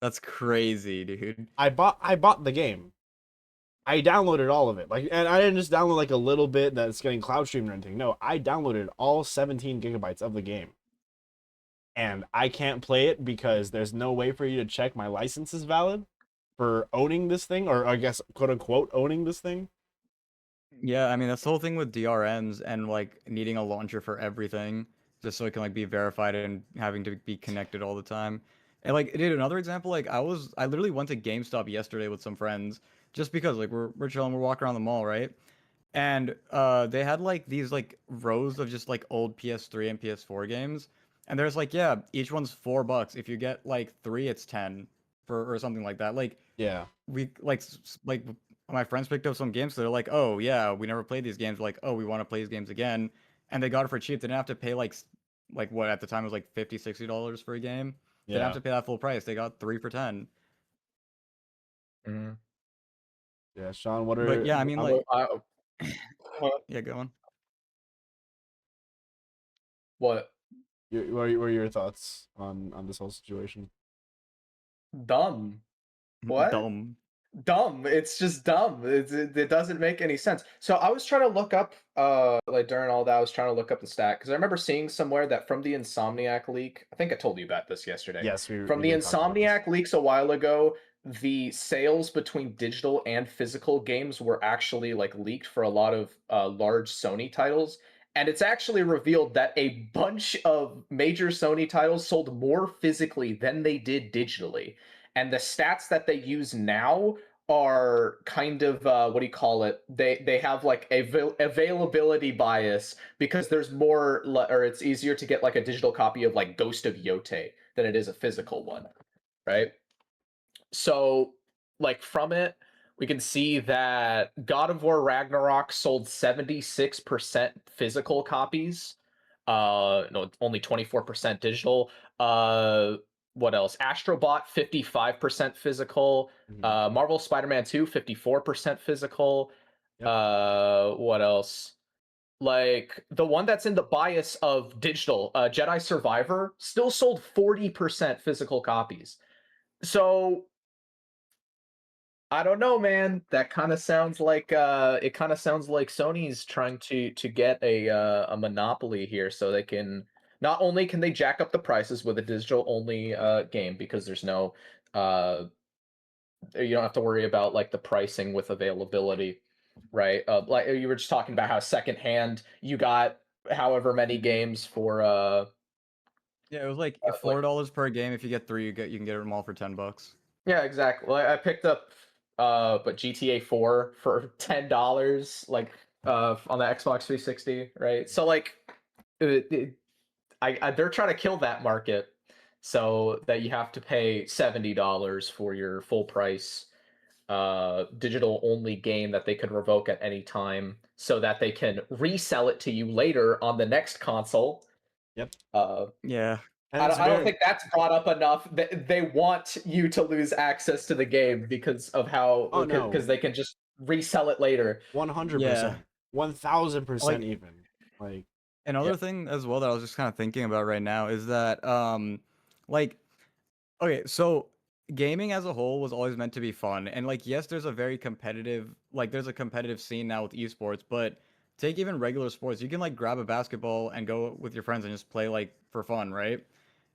That's crazy, dude. I bought the game. I downloaded all of it. Like, and I didn't just download like a little bit that's getting cloud streamed or anything. No, I downloaded all 17 gigabytes of the game. And I can't play it because there's no way for you to check my license is valid for owning this thing, or I guess quote unquote owning this thing. Yeah, I mean that's the whole thing with DRMs and like needing a launcher for everything, just so it can like be verified and having to be connected all the time. And like, dude, another example, like I literally went to GameStop yesterday with some friends just because like we're chilling, we're walking around the mall, right? and they had like these like rows of just like old PS3 and PS4 games, and there's like, yeah, each one's $4. If you get like three, it's 10 for or something like that. Like Yeah. we like like my friends picked up some games, so they're like, oh yeah, we never played these games. We're like, oh, we want to play these games again, and they got it for cheap. They didn't have to pay like what at the time was like $50-$60 for a game. They didn't have Yeah. to pay that full price. They got three for 10. Mhm. Yeah. Sean, what But are yeah, I mean I'm like a- yeah, go on. what? what are your thoughts on this whole situation? Dumb. What? Dumb. Dumb. It's just dumb. It doesn't make any sense. So I was trying to look up, like during all that, I was trying to look up the stat because I remember seeing somewhere that from the Insomniac leak, I think I told you about this yesterday. Yes, From we the did talk about this. Insomniac leaks a while ago, the sales between digital and physical games were actually like leaked for a lot of large Sony titles. And it's actually revealed that a bunch of major Sony titles sold more physically than they did digitally. And the stats that they use now are kind of what do you call it? They have like a availability bias because there's more or it's easier to get like a digital copy of like Ghost of Yote than it is a physical one, right? So like from it we can see that God of War Ragnarok sold 76% physical copies. No, only 24% digital. What else? Astrobot 55% physical. Mhm. Marvel Spider-Man 2 54% physical. Yep. What else? Like the one that's in the bias of digital, Jedi Survivor still sold 40% physical copies. So I don't know, man. That kind of sounds like it kind of sounds like Sony's trying to get a monopoly here so they can not only can they jack up the prices with a digital only game because there's no you don't have to worry about like the pricing with availability, right? Like you were just talking about how secondhand you got however many games for Yeah, it was like like $4 per game. If you get three, you can get them all for $10. yeah, exactly. Well, I picked up but GTA 4 for $10 like on the Xbox 360, right? So like they're trying to kill that market so that you have to pay $70 for your full price digital only game that they can revoke at any time so that they can resell it to you later on the next console. Yep. Uh Yeah. And it's I don't very think that's brought up enough. They want you to lose access to the game because of how oh because no, they can just resell it later. Yeah. 100%, 1000% Like even. Like Yeah. another thing as well that I was just kind of thinking about right now is that like okay, so gaming as a whole was always meant to be fun. And like yes, there's a very competitive there's a competitive scene now with esports, but take even regular sports. You can like grab a basketball and go with your friends and just play like for fun, right?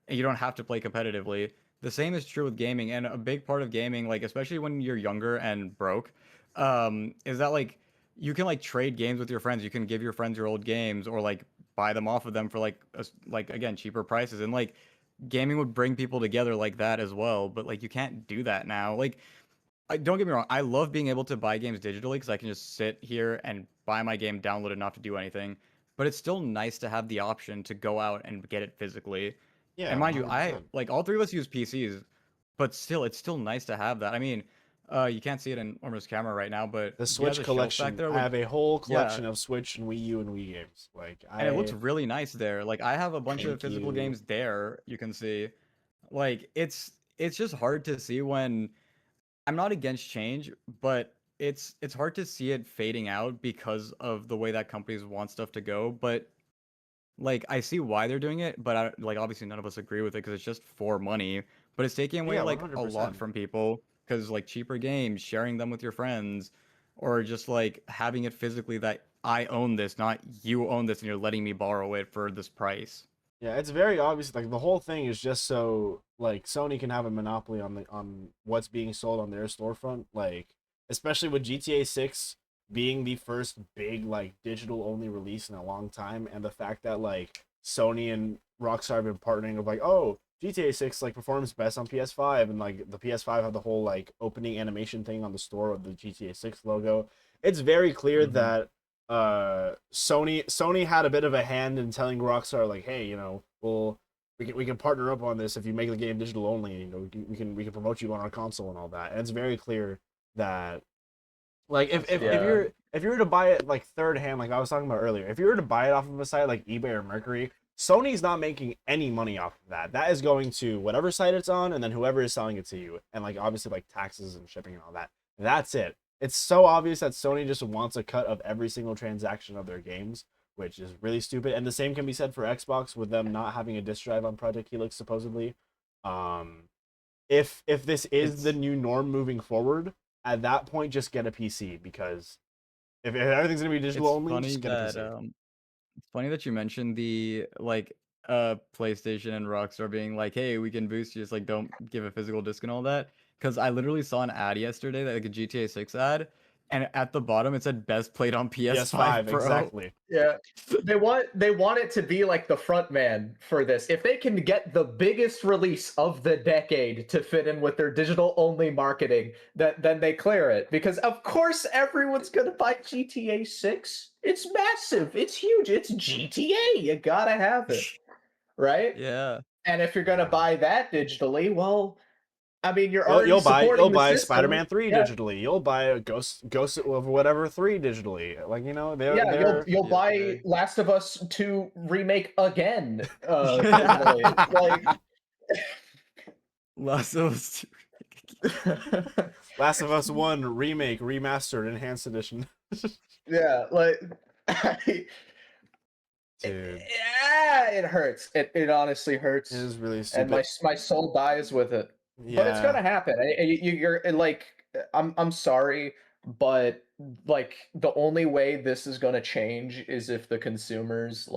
And you don't have to play competitively. The same is true with gaming, and a big part of gaming, like especially when you're younger and broke, is that like you can like trade games with your friends. You can give your friends your old games or like buy them off of them for like again cheaper prices. And like gaming would bring people together like that as well. But like you can't do that now. Like don't get me wrong, I love being able to buy games digitally because I can just sit here and buy my game, download it, not have to do anything. But it's still nice to have the option to go out and get it physically. yeah, And mind you, I 100%. like all three of us use PCs, but still, it's still nice to have that. I mean, you can't see it in Omar's camera right now, but The he has Switch a shelf back collection. there I with have a whole yeah, collection of Switch and Wii U and Wii games. Like and it looks I really nice there. Like I have a bunch of thank physical you. games there. You can see, like it's just hard to see when I'm not against change, but it's hard to see it fading out because of the way that companies want stuff to go. But like I see why they're doing it, but like obviously none of us agree with it because it's just for money. But it's taking Oh away yeah, like a lot 100%. from people because like cheaper games, sharing them with your friends, or just like having it physically that I own this, not you own this, and you're letting me borrow it for this price. Yeah, it's very obvious. Like the whole thing is just so like Sony can have a monopoly on what's being sold on their storefront. Like especially with GTA 6 being the first big like digital only release in a long time, and the fact that like Sony and Rockstar have been partnering of like, oh, GTA 6 like performs best on PS5, and like the PS5 have the whole like opening animation thing on the store of the GTA 6 logo. It's very clear Mhm. that Sony had a bit of a hand in telling Rockstar like, hey, you know, we can partner up on this if you make the game digital only. You know, we can promote you on our console and all that. And it's very clear that like Yeah. if you were to buy it like third hand, like I was talking about earlier, if you were to buy it off of a site like eBay or Mercury, Sony's not making any money off of that. That is going to whatever site it's on, and then whoever is selling it to you, and like obviously like taxes and shipping and all that. That's it. It's so obvious that Sony just wants a cut of every single transaction of their games, which is really stupid. And the same can be said for Xbox with them not having a disc drive on Project Helix supposedly. Um, if this is the It's new norm moving forward, at that point just get a PC because if everything's gonna be digital it's only, funny just get a that PC. it's funny that you mentioned the like PlayStation and Rockstar being like, "Hey, we can boost you, just like don't give a physical disc and all that." Because I literally saw an ad yesterday, like a GTA 6 ad, and at the bottom it said "Best played on PS5 PS5, Pro." exactly. Yeah. They want it to be like the front man for this. If they can get the biggest release of the decade to fit in with their digital only marketing, then they clear it. Because of course everyone's gonna buy GTA 6. It's massive. It's huge. It's GTA. You gotta have it. Right? Yeah. And if you're gonna Yeah. buy that digitally, well, I mean you're already You'll supporting the buy system. Spider-Man 3 Yeah. digitally. You'll buy a Ghost of whatever 3 digitally. Like, you know, Yeah, you'll they're you'll buy GTA. Last of Us 2 remake again digitally. Like Last of Us 2. Last of Us 1 remake, remastered, enhanced edition. yeah, like Dude, yeah, it hurts. It honestly it hurts, is really and stupid. my soul dies with it. But it's Yeah. gonna happen. You're like, I'm sorry, but like the only way this is gonna change is if the consumers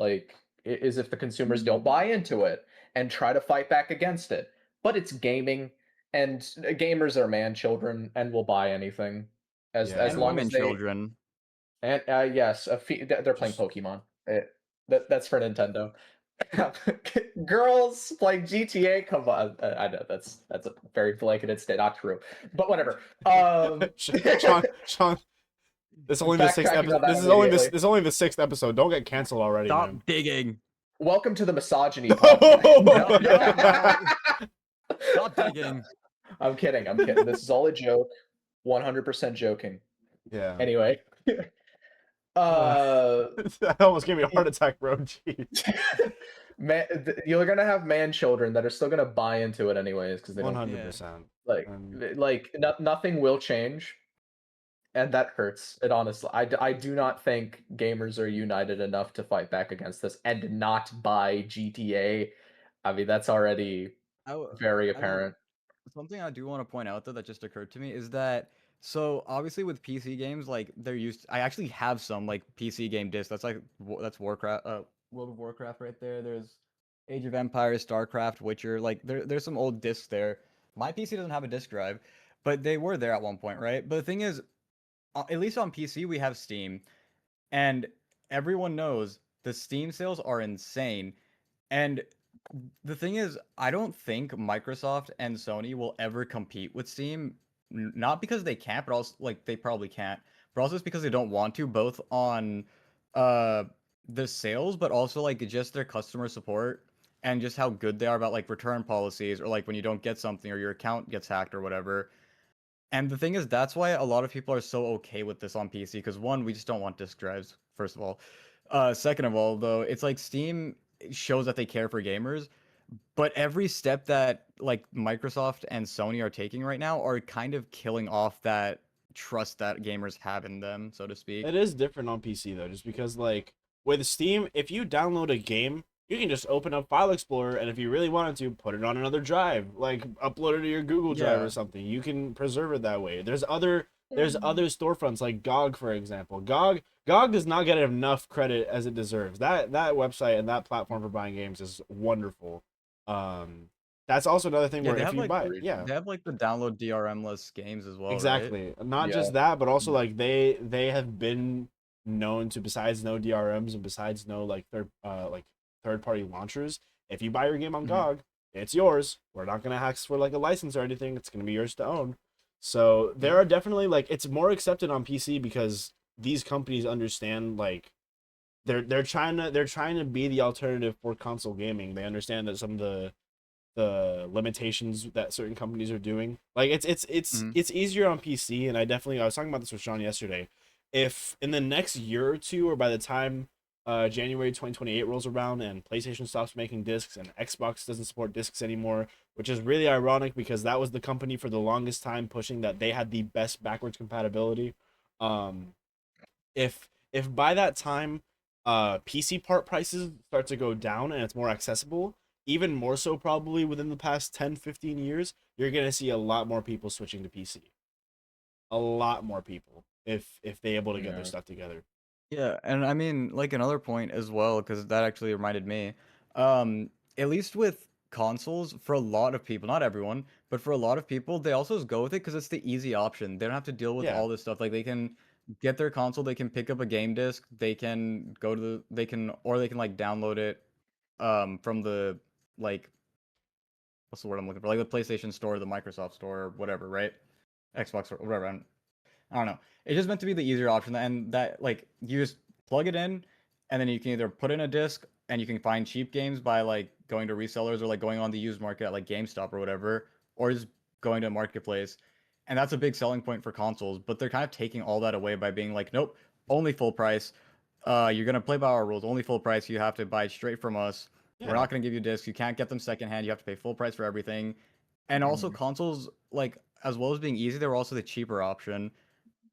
is if the consumers don't buy into it and try to fight back against it. But it's gaming, and gamers are man children and will buy anything as Yeah. And long as women they children. and yes, they're playing Just Pokemon. That's for Nintendo. Girls playing GTA. Come on, I know that's a very blanketed state, not true, but whatever. Sean, this is only the sixth Backtracking episode. on that immediately. This is only the sixth episode. Don't get canceled already, man. Stop digging. Welcome to the misogyny podcast. No, no, no. Stop digging. I'm kidding. I'm kidding. This is all a joke. 100% joking. Yeah. Anyway, That almost gave me a heart attack, bro. Jeez. man, you're gonna have man children that are still gonna buy into it anyways because they don't 100%. like nothing will change, and that hurts. It honestly, I do not think gamers are united enough to fight back against this and not buy GTA. I mean, that's already I, w- very I don't. apparent. Something I do want to point out though that just occurred to me is that so obviously with PC games like they're used. I actually have some like PC game discs. That's like that's Warcraft, World of Warcraft right there. There's Age of Empires, StarCraft, Witcher. Like there's some old discs there. My PC doesn't have a disk drive, but they were there at one point, right? But the thing is, at least on PC we have Steam, and everyone knows the Steam sales are insane. And the thing is, I don't think Microsoft and Sony will ever compete with Steam. Not because they can't, but also like they probably can't. But also it's because they don't want to, both on uh the sales, but also like just their customer support and just how good they are about like return policies or like when you don't get something or your account gets hacked or whatever. And the thing is, that's why a lot of people are so okay with this on PC. Because one, we just don't want disk drives, first of all. Second of all, though, it's like Steam shows that they care for gamers, but every step that like Microsoft and Sony are taking right now are kind of killing off that trust that gamers have in them, so to It speak. is different on PC though, just because like with Steam, if you download a game, you can just open up File Explorer and if you really wanted to, put it on another drive, like upload it to your Google Drive or Yeah. something. You can preserve it that way. There's other storefronts like GOG, for example. GOG does not get enough credit as it deserves. That website and that platform for buying games is wonderful. Um, that's also another thing Yeah, where if you buy, Agreed. yeah, they have like the download DRM-less games as well, right? exactly. Not Yeah. just that, but also like they have been known to, besides no DRMs and besides no like third party launchers. If you buy your game on Mhm. GOG, it's yours. We're not gonna ask for like a license or anything. It's gonna be yours to own. So there are definitely like it's more accepted on PC because these companies understand, like, they're trying to be the alternative for console gaming. They understand that some of the limitations that certain companies are doing. Like, it's easier on PC, and I was talking about this with Shaun yesterday. If in the next year or two, or by the time January 2028 rolls around and PlayStation stops making discs and Xbox doesn't support discs anymore, which is really ironic because that was the company for the longest time pushing that they had the best backwards compatibility. Um, if by that time PC part prices start to go down and it's more accessible, even more so probably within the past 10-15 years, you're going to see a lot more people switching to PC. A lot more people if they able to get their stuff together. Yeah, and I mean, like another point as well, because that actually reminded me. At least with consoles, for a lot of people, not everyone, but for a lot of people, they also just go with it because it's the easy option. They don't have to deal with Yeah. all this stuff. Like they can get their console, they can pick up a game disc, they can go to they can like download it, from the like what's the word I'm looking for? Like the PlayStation Store, the Microsoft Store, or whatever, right? Xbox or whatever. I don't know. It's just meant to be the easier option, and that like you just plug it in, and then you can either put in a disc, and you can find cheap games by like going to resellers or like going on the used market at like GameStop or whatever, or just going to a marketplace, and that's a big selling point for consoles. But they're kind of taking all that away by being like, nope, only full price. You're gonna play by our rules. Only full price. You have to buy straight from us. We're Yeah. not gonna give you discs. You can't get them secondhand. You have to pay full price for everything. And also consoles, like as well as being easy, they're also the cheaper option,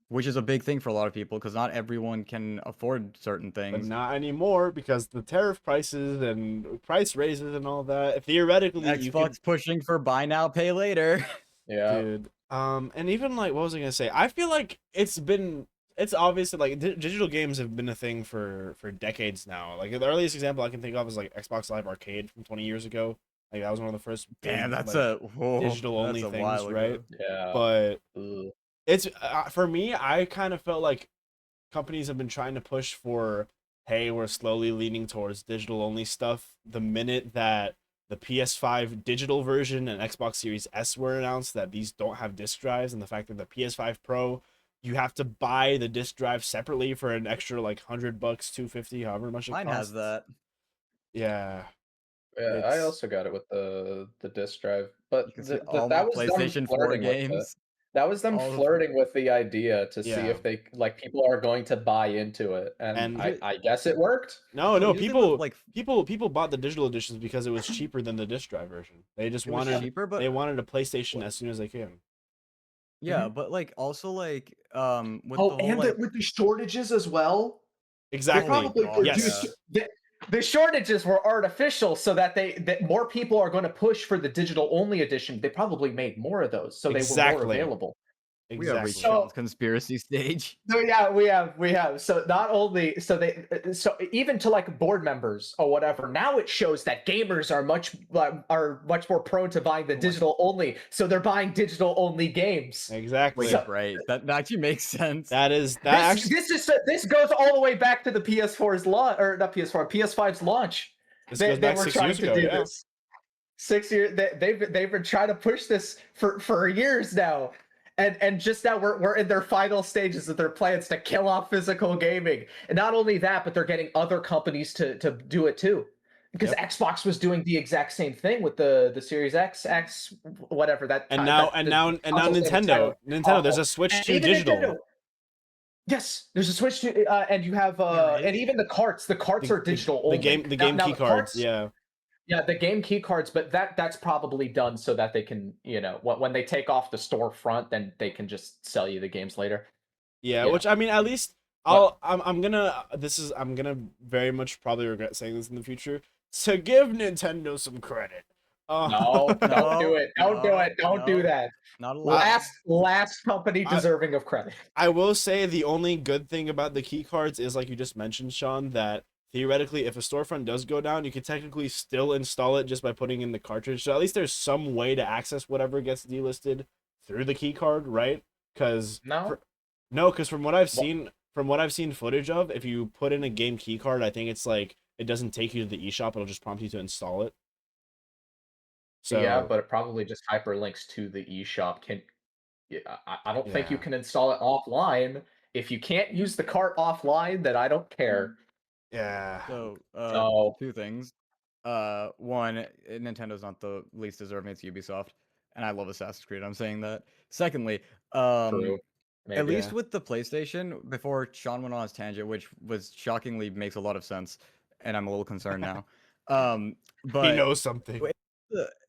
which is a big thing for a lot of people because not everyone can afford certain But things. not anymore because the tariff prices and price raises and all that. Theoretically, you could, Xbox pushing for buy now, pay later. Yeah. dude. And even like, what was I gonna say? I feel like it's obviously like digital games have been a thing for decades now. Like the earliest example I can think of is like Xbox Live Arcade from 20 years ago. Like that was one of the first Damn, big that's like digital that's only a things, while right? ago. Yeah. But Ugh. it's for me, I kind of felt like companies have been trying to push for, hey, we're slowly leaning towards digital only stuff. The minute that the PS5 digital version and Xbox Series S were announced, that these don't have disc drives, and the fact that the PS5 Pro, you have to buy the disc drive separately for an extra like $100, $250, however much it Mine costs. has that. Yeah, Yeah, I it's also got it with the disc drive, but You can see all my that was them PlayStation 4 flirting with it. games. That was them All of flirting with the idea to see yeah. if they like people are going to buy into it, and And Here- I guess it worked. no, no, no, here's the thing with like people bought the digital editions because it was cheaper than the disc drive version. They just it was wanted cheaper, but they wanted a PlayStation as soon as they can. yeah, but like also like with the Oh, whole and like with the shortages as well. They oh my Exactly. probably god, produced Yes. yeah. the shortages were artificial so that that more people are going to push for the digital only edition. They probably made more of those, so they were more Exactly. available. We have reached Exactly. So Sean's conspiracy stage. no, yeah, we have. So not only so they so even to like board members or whatever. Now it shows that gamers are much more prone to buying the Oh my digital only. So they're buying digital only games. Exactly. wait, right. That actually makes sense. That actually This goes all the way back to the PS4's launch, or not PS4, PS5's launch. this goes They back were 6 trying years to ago, do yeah. this. 6 years. They've been trying to push this for years now. And just now we're in their final stages of their plans to kill off physical gaming. And not only that, but they're getting other companies to do it too. Because Yep. Xbox was doing the exact same thing with the Series X, whatever that. And that, now console's name is Nintendo, there's a switch and to even digital. Nintendo. Yes, there's a switch to, and you have, and even the carts. The carts are digital only. The game Now key the cards, carts, yeah. yeah, the game key cards, but that's probably done so that they can, when they take off the storefront, then they can just sell you the games later. Yeah, You which know. I mean, at least But I'm gonna very much probably regret saying this in the future, to give Nintendo some credit. no, don't do it. Don't do no, it. Don't do no, that. not allowed. Last company deserving of credit. I will say the only good thing about the key cards is, like you just mentioned, Sean, that theoretically, if a storefront does go down, you could technically still install it just by putting in the cartridge. So at least there's some way to access whatever gets delisted through the key card, right? Because No. because from what I've seen footage of, if you put in a game key card, I think it's like it doesn't take you to the eShop; it'll just prompt you to install it. So Yeah, but it probably just hyperlinks to the eShop. I don't think you yeah, can install it offline. If you can't use the cart offline, then I don't care. Yeah. So, So two things. One, Nintendo's not the least deserving. It's Ubisoft, and I love Assassin's Creed. I'm saying that. Secondly, true. at Maybe. least Yeah. with the PlayStation, before Sean went on his tangent, which was shockingly makes a lot of sense, and I'm a little concerned now. He But knows something. w-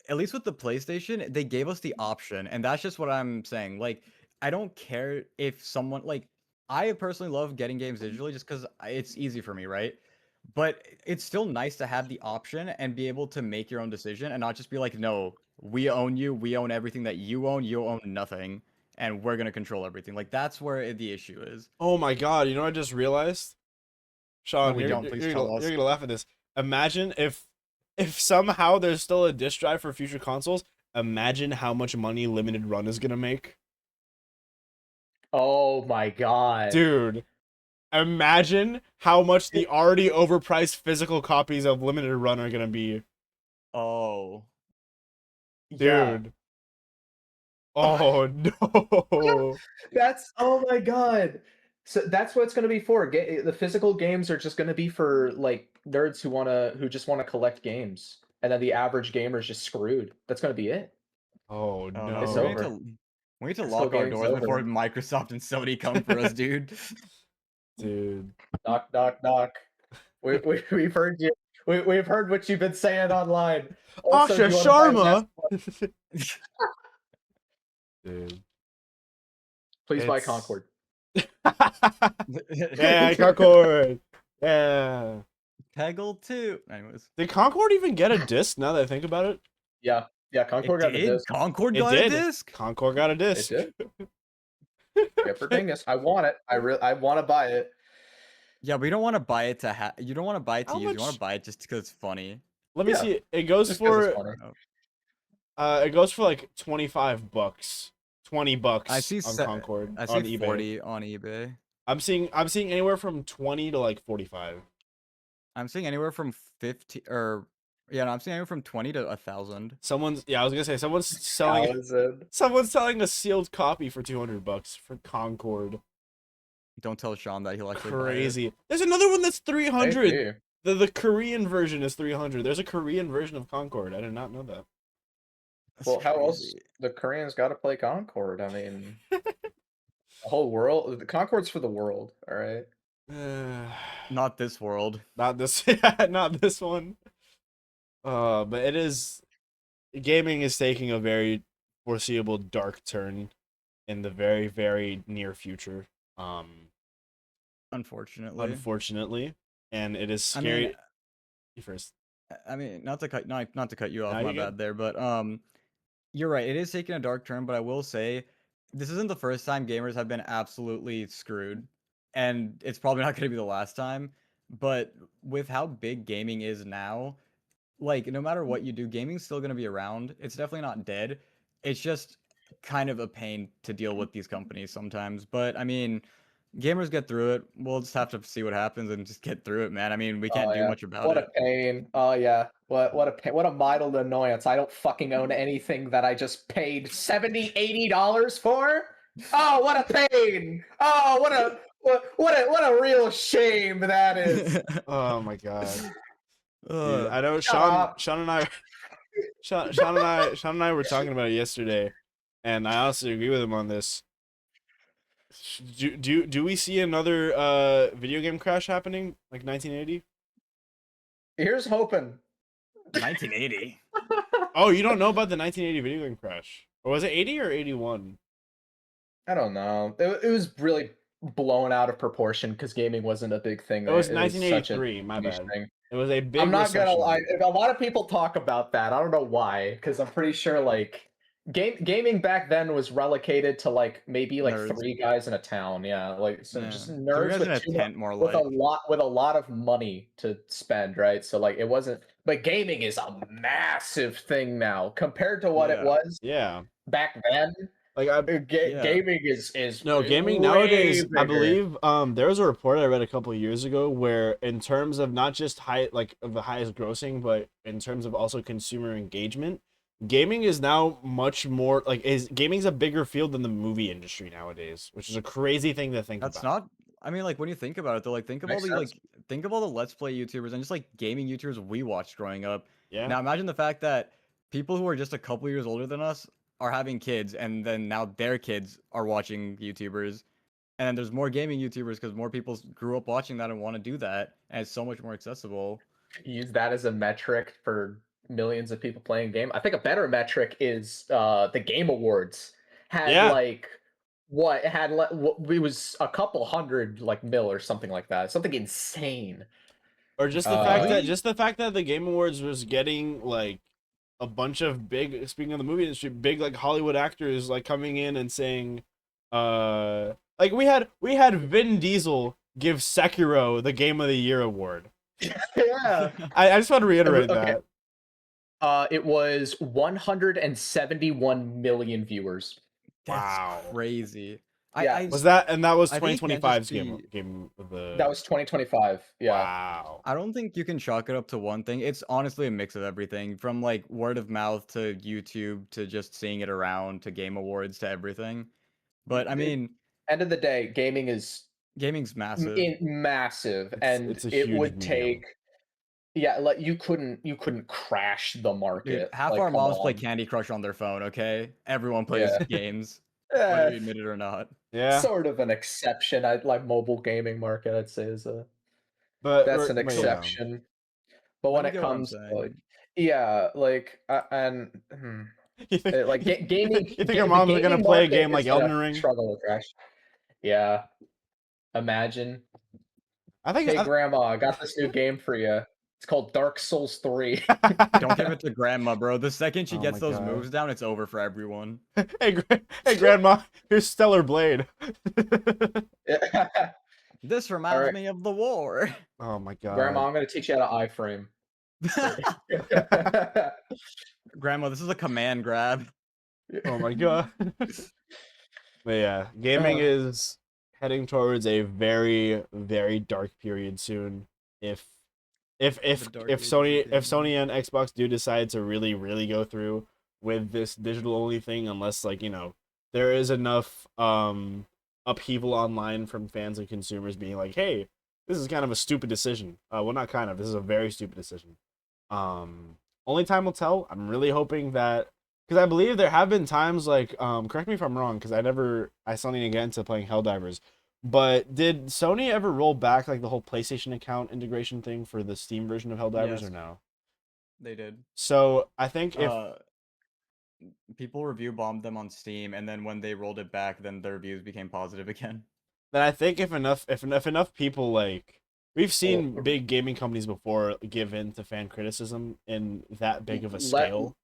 at least with the PlayStation, they gave us the option, and that's just what I'm saying. Like, I don't care if someone like I personally love getting games digitally just because it's easy for me, right? But it's still nice to have the option and be able to make your own decision and not just be like, no, we own you, we own everything that you own nothing, and we're gonna control everything. Like that's where the issue is. Oh my god, you know what I just realized? No, Sean, we you're don't. you're, Please you're, gonna, tell you're us. gonna laugh at this. Imagine if somehow there's still a disc drive for future consoles, imagine how much money Limited Run is gonna make. Oh my god. Dude, imagine how much the already overpriced physical copies of Limited Run are gonna be. Oh, Yeah. Dude. Oh no. That's oh my god. So that's what it's going to be for. The physical games are just going to be for like nerds who just want to collect games. And then the average gamer is just screwed. That's going to be it. Oh oh no, It's no. over. we need to Physical lock our game's doors before over. Microsoft and Sony come for us, dude. Dude. Knock knock knock. We've heard you. We've heard what you've been saying online. Also, Asha do you want to buy Sharma. Mass- Dude. Please buy It's Concord. Yeah, Concord. Yeah. Peggle 2. Anyways, Did Concord even get a disc now that I think about it? Yeah. Yeah, Concord it got a did. disc. Concord It got did. a disc. Concord got a It disc. did. Good for Dingus. I want it. I want to buy it. Yeah, but you don't want to buy it to you don't want to buy it to How use. You want much? to buy it just because it's funny. Let me Yeah, see. It goes just because it's for funny. it goes for like $25. $20 I see. on Concord I on see eBay. 40 on eBay. I'm seeing anywhere from 20 to like 45. I'm seeing anywhere from 50 or yeah, no, I'm seeing anywhere from 20 to 1,000. I was gonna say someone's selling 1,000. someone's selling a sealed copy for $200 for Concord. Don't tell Sean that he'll actually Crazy. There's another one that's 300. Maybe. The Korean version is 300. There's a Korean version of Concord. I did not know that. That's Well, how else? crazy. The Koreans got to play Concord. I mean, the whole world. The Concord's for the world. All right. Not this world. Not this. Not this one. But it is. Gaming is taking a very foreseeable dark turn in the very, very near future. Unfortunately. Unfortunately, and it is scary. You first. I mean, not to cut you off, No, my you're good. bad there, but you're right. It is taking a dark turn, but I will say this isn't the first time gamers have been absolutely screwed, and it's probably not going to be the last time. But with how big gaming is now, like no matter what you do, gaming's still going to be around. It's definitely not dead. It's just kind of a pain to deal with these companies sometimes. But I mean, gamers get through it. We'll just have to see what happens and just get through it, man. I mean, we can't Oh do yeah. much about What it. a pain. Oh yeah. What a pain. What a mild annoyance. I don't fucking own anything that I just paid $70, $80 for. Oh, what a pain. Oh, what a real shame that is. Oh my god. Dude, Uh, I know Shut up. Sean and I Sean and I were talking about it yesterday, and I honestly agree with him on this. Do we see another video game crash happening like 1980? Here's hoping. 1980. Oh, you don't know about the 1980 video game crash? Or was it 80 or 81? I don't know. It was really blown out of proportion because gaming wasn't a big thing. It was It was such a 1983, my niche bad. thing. It was a big I'm not gonna recession lie. year. A lot of people talk about that. I don't know why, because I'm pretty sure like gaming back then was relegated to like maybe like Nerds. 3 guys in a town. Yeah, like so Yeah. just 3 nerds guys with in a too tent, more with like. a lot of money to spend, right? So like it wasn't. But gaming is a massive thing now compared to what it Yeah. was Yeah. back then. Like I Yeah. Gaming is No, gaming way nowadays, I bigger. believe there was a report I read a couple of years ago where in terms of not just high like of the highest grossing, but in terms of also consumer engagement, gaming is now much more like gaming's a bigger field than the movie industry nowadays, which is a crazy thing to think That's about. not. I mean, like when you think about it, though, like Makes sense. think of all the Let's Play YouTubers and just like gaming YouTubers we watched growing up. Yeah. Now imagine the fact that people who are just a couple years older than us are having kids, and then now their kids are watching YouTubers, and then there's more gaming YouTubers because more people grew up watching that and want to do that, and it's so much more accessible. Use that as a metric for millions of people playing game. I think a better metric is the Game Awards had Yeah. like what it had it was a couple hundred like mil or something like that, something insane. Or just the fact that the Game Awards was getting like a bunch of big, speaking of the movie industry, big like Hollywood actors like coming in and saying, like we had Vin Diesel give Sekiro the Game of the Year award. Yeah. I just want to reiterate Okay. that. It was 171 million viewers. That's Wow. crazy. Yeah. I Was that, and that was I think it can't 2025's just be- game of the. That was 2025. Yeah. Wow. I don't think you can chalk it up to one thing. It's honestly a mix of everything, from like word of mouth to YouTube to just seeing it around to Game Awards to everything. But I mean, End of the day, gaming is gaming's massive. massive, and it's a it huge would medium. take. Yeah, like you couldn't crash the Dude, market. half like, our come moms play on. Candy Crush on their phone, okay? Everyone plays Yeah. games, Eh, whether you admit it or not. Yeah. Sort of an exception. I like mobile gaming market. I'd say is a But that's an yeah. exception. But when you it get what I'm comes to saying. like, yeah, like and You think, like gaming. you think our the moms are gonna gaming play a market game like is gonna Elden Ring? struggle to crash. Yeah, imagine. I think. Hey, Grandma, I got this new game for you. It's called Dark Souls 3. Don't give it to grandma, bro. The second she Oh gets my those God. moves down, it's over for everyone. Hey, Grandma, here's Stellar Blade. This reminds right. me of the war. Oh my God. Grandma, I'm gonna teach you how to iframe. Grandma, this is a command grab. Oh my God. But yeah, gaming is heading towards a very, very dark period soon. If dark age of Sony gaming. and Xbox do decide to really, really go through with this digital only thing, unless like, there is enough upheaval online from fans and consumers being like, hey, this is kind of a stupid decision. Well, not kind of, this is a very stupid decision. Only time will tell. I'm really hoping that, because I believe there have been times like, correct me if I'm wrong, because I still need to get into playing Helldivers, but did Sony ever roll back like the whole PlayStation account integration thing for the Steam version of Helldivers Yes. or no? They did. So I think if people review bombed them on Steam, and then when they rolled it back, then the reviews became positive again. then I think if enough people, like, we've seen Oh, big gaming companies before give in to fan criticism in that big of a scale.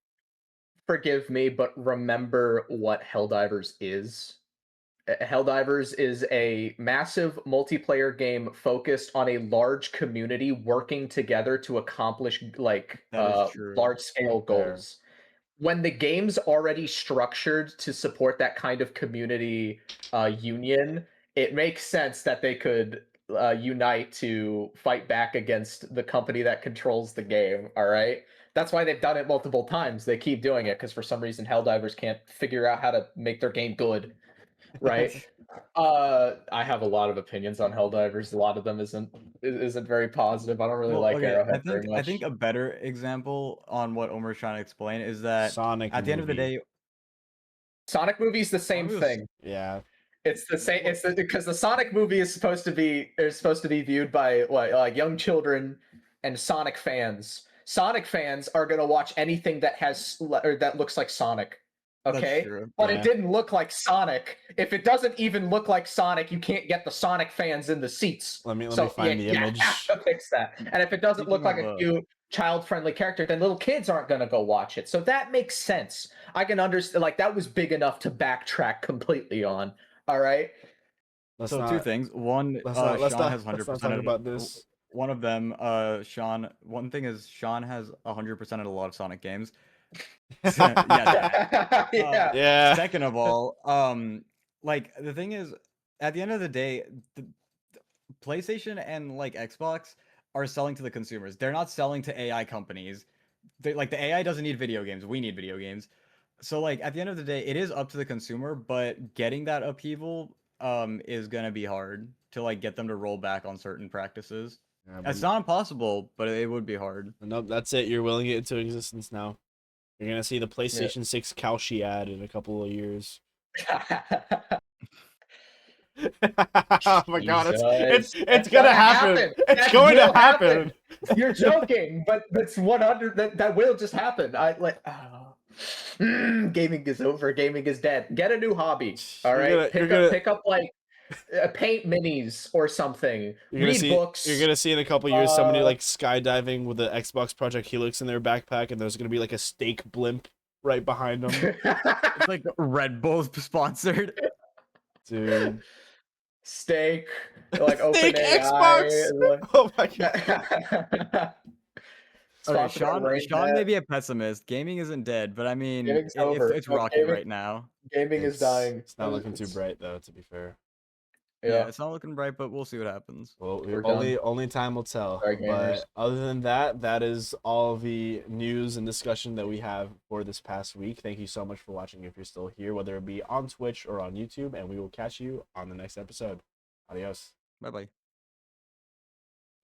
Forgive me, but remember what Helldivers is. Helldivers is a massive multiplayer game focused on a large community working together to accomplish like That is true. large scale Fair. goals. When the game's already structured to support that kind of community union, it makes sense that they could unite to fight back against the company that controls the game. All right. That's why they've done it multiple times. They keep doing it because for some reason Helldivers can't figure out how to make their game good. Right. I have a lot of opinions on Helldivers. A lot of them isn't very positive. I don't really like Arrowhead very much. I think a better example on what Omar's trying to explain is that Sonic at the end of the movie. day, Sonic movie's the same Sonic was- thing. Yeah. It's the same. Because the Sonic movie is supposed to be viewed by like young children and Sonic fans. Sonic fans are gonna watch anything that has or that looks like Sonic. That's Okay, true. but Yeah. it didn't look like Sonic. If it doesn't even look like Sonic, you can't get the Sonic fans in the seats. Let me find the image. You have to fix that. And if it doesn't look like Speaking a of, cute child-friendly character, then little kids aren't gonna go watch it. So that makes sense. I can understand. Like that was big enough to backtrack completely on. All right. Let's so not, two things. One, let's Sean not, has let's 100% not talk about this. One of them, Sean. One thing is Sean has 100% of a lot of Sonic games. Yeah. Yeah. Yeah. Second of all, like the thing is, at the end of the day, the PlayStation and like Xbox are selling to the consumers. They're not selling to AI companies. like the AI doesn't need video games. We need video games. So like at the end of the day, it is up to the consumer, but getting that upheaval is gonna be hard to like get them to roll back on certain practices. Yeah, It's not impossible, but it would be hard. nope, that's it. You're willing it into existence now. You're gonna see the PlayStation 6 Kalshi ad in a couple of years. Oh my god, it's gonna happen. It's That going to will happen. You're joking, but that's 100. That will just happen. I like. Gaming is over. Gaming is dead. Get a new hobby. All right. Pick up like paint minis or something. Read books. You're gonna see in a couple years somebody like skydiving with the Xbox Project Helix in their backpack, and there's gonna be like a steak blimp right behind them. It's like Red Bull sponsored. Dude. Steak, like Steak OpenAI. Xbox. Oh my god. Okay, Shaun may be a pessimist. Gaming isn't dead, but I mean, it's rocking right now. Gaming is dying. It's not looking too bright though, to be fair. Yeah, it's not looking bright, but we'll see what happens. Well, only time will tell. Sorry, but other than that, that is all the news and discussion that we have for this past week. Thank you so much for watching if you're still here, whether it be on Twitch or on YouTube, and we will catch you on the next episode. Adios. Bye-bye.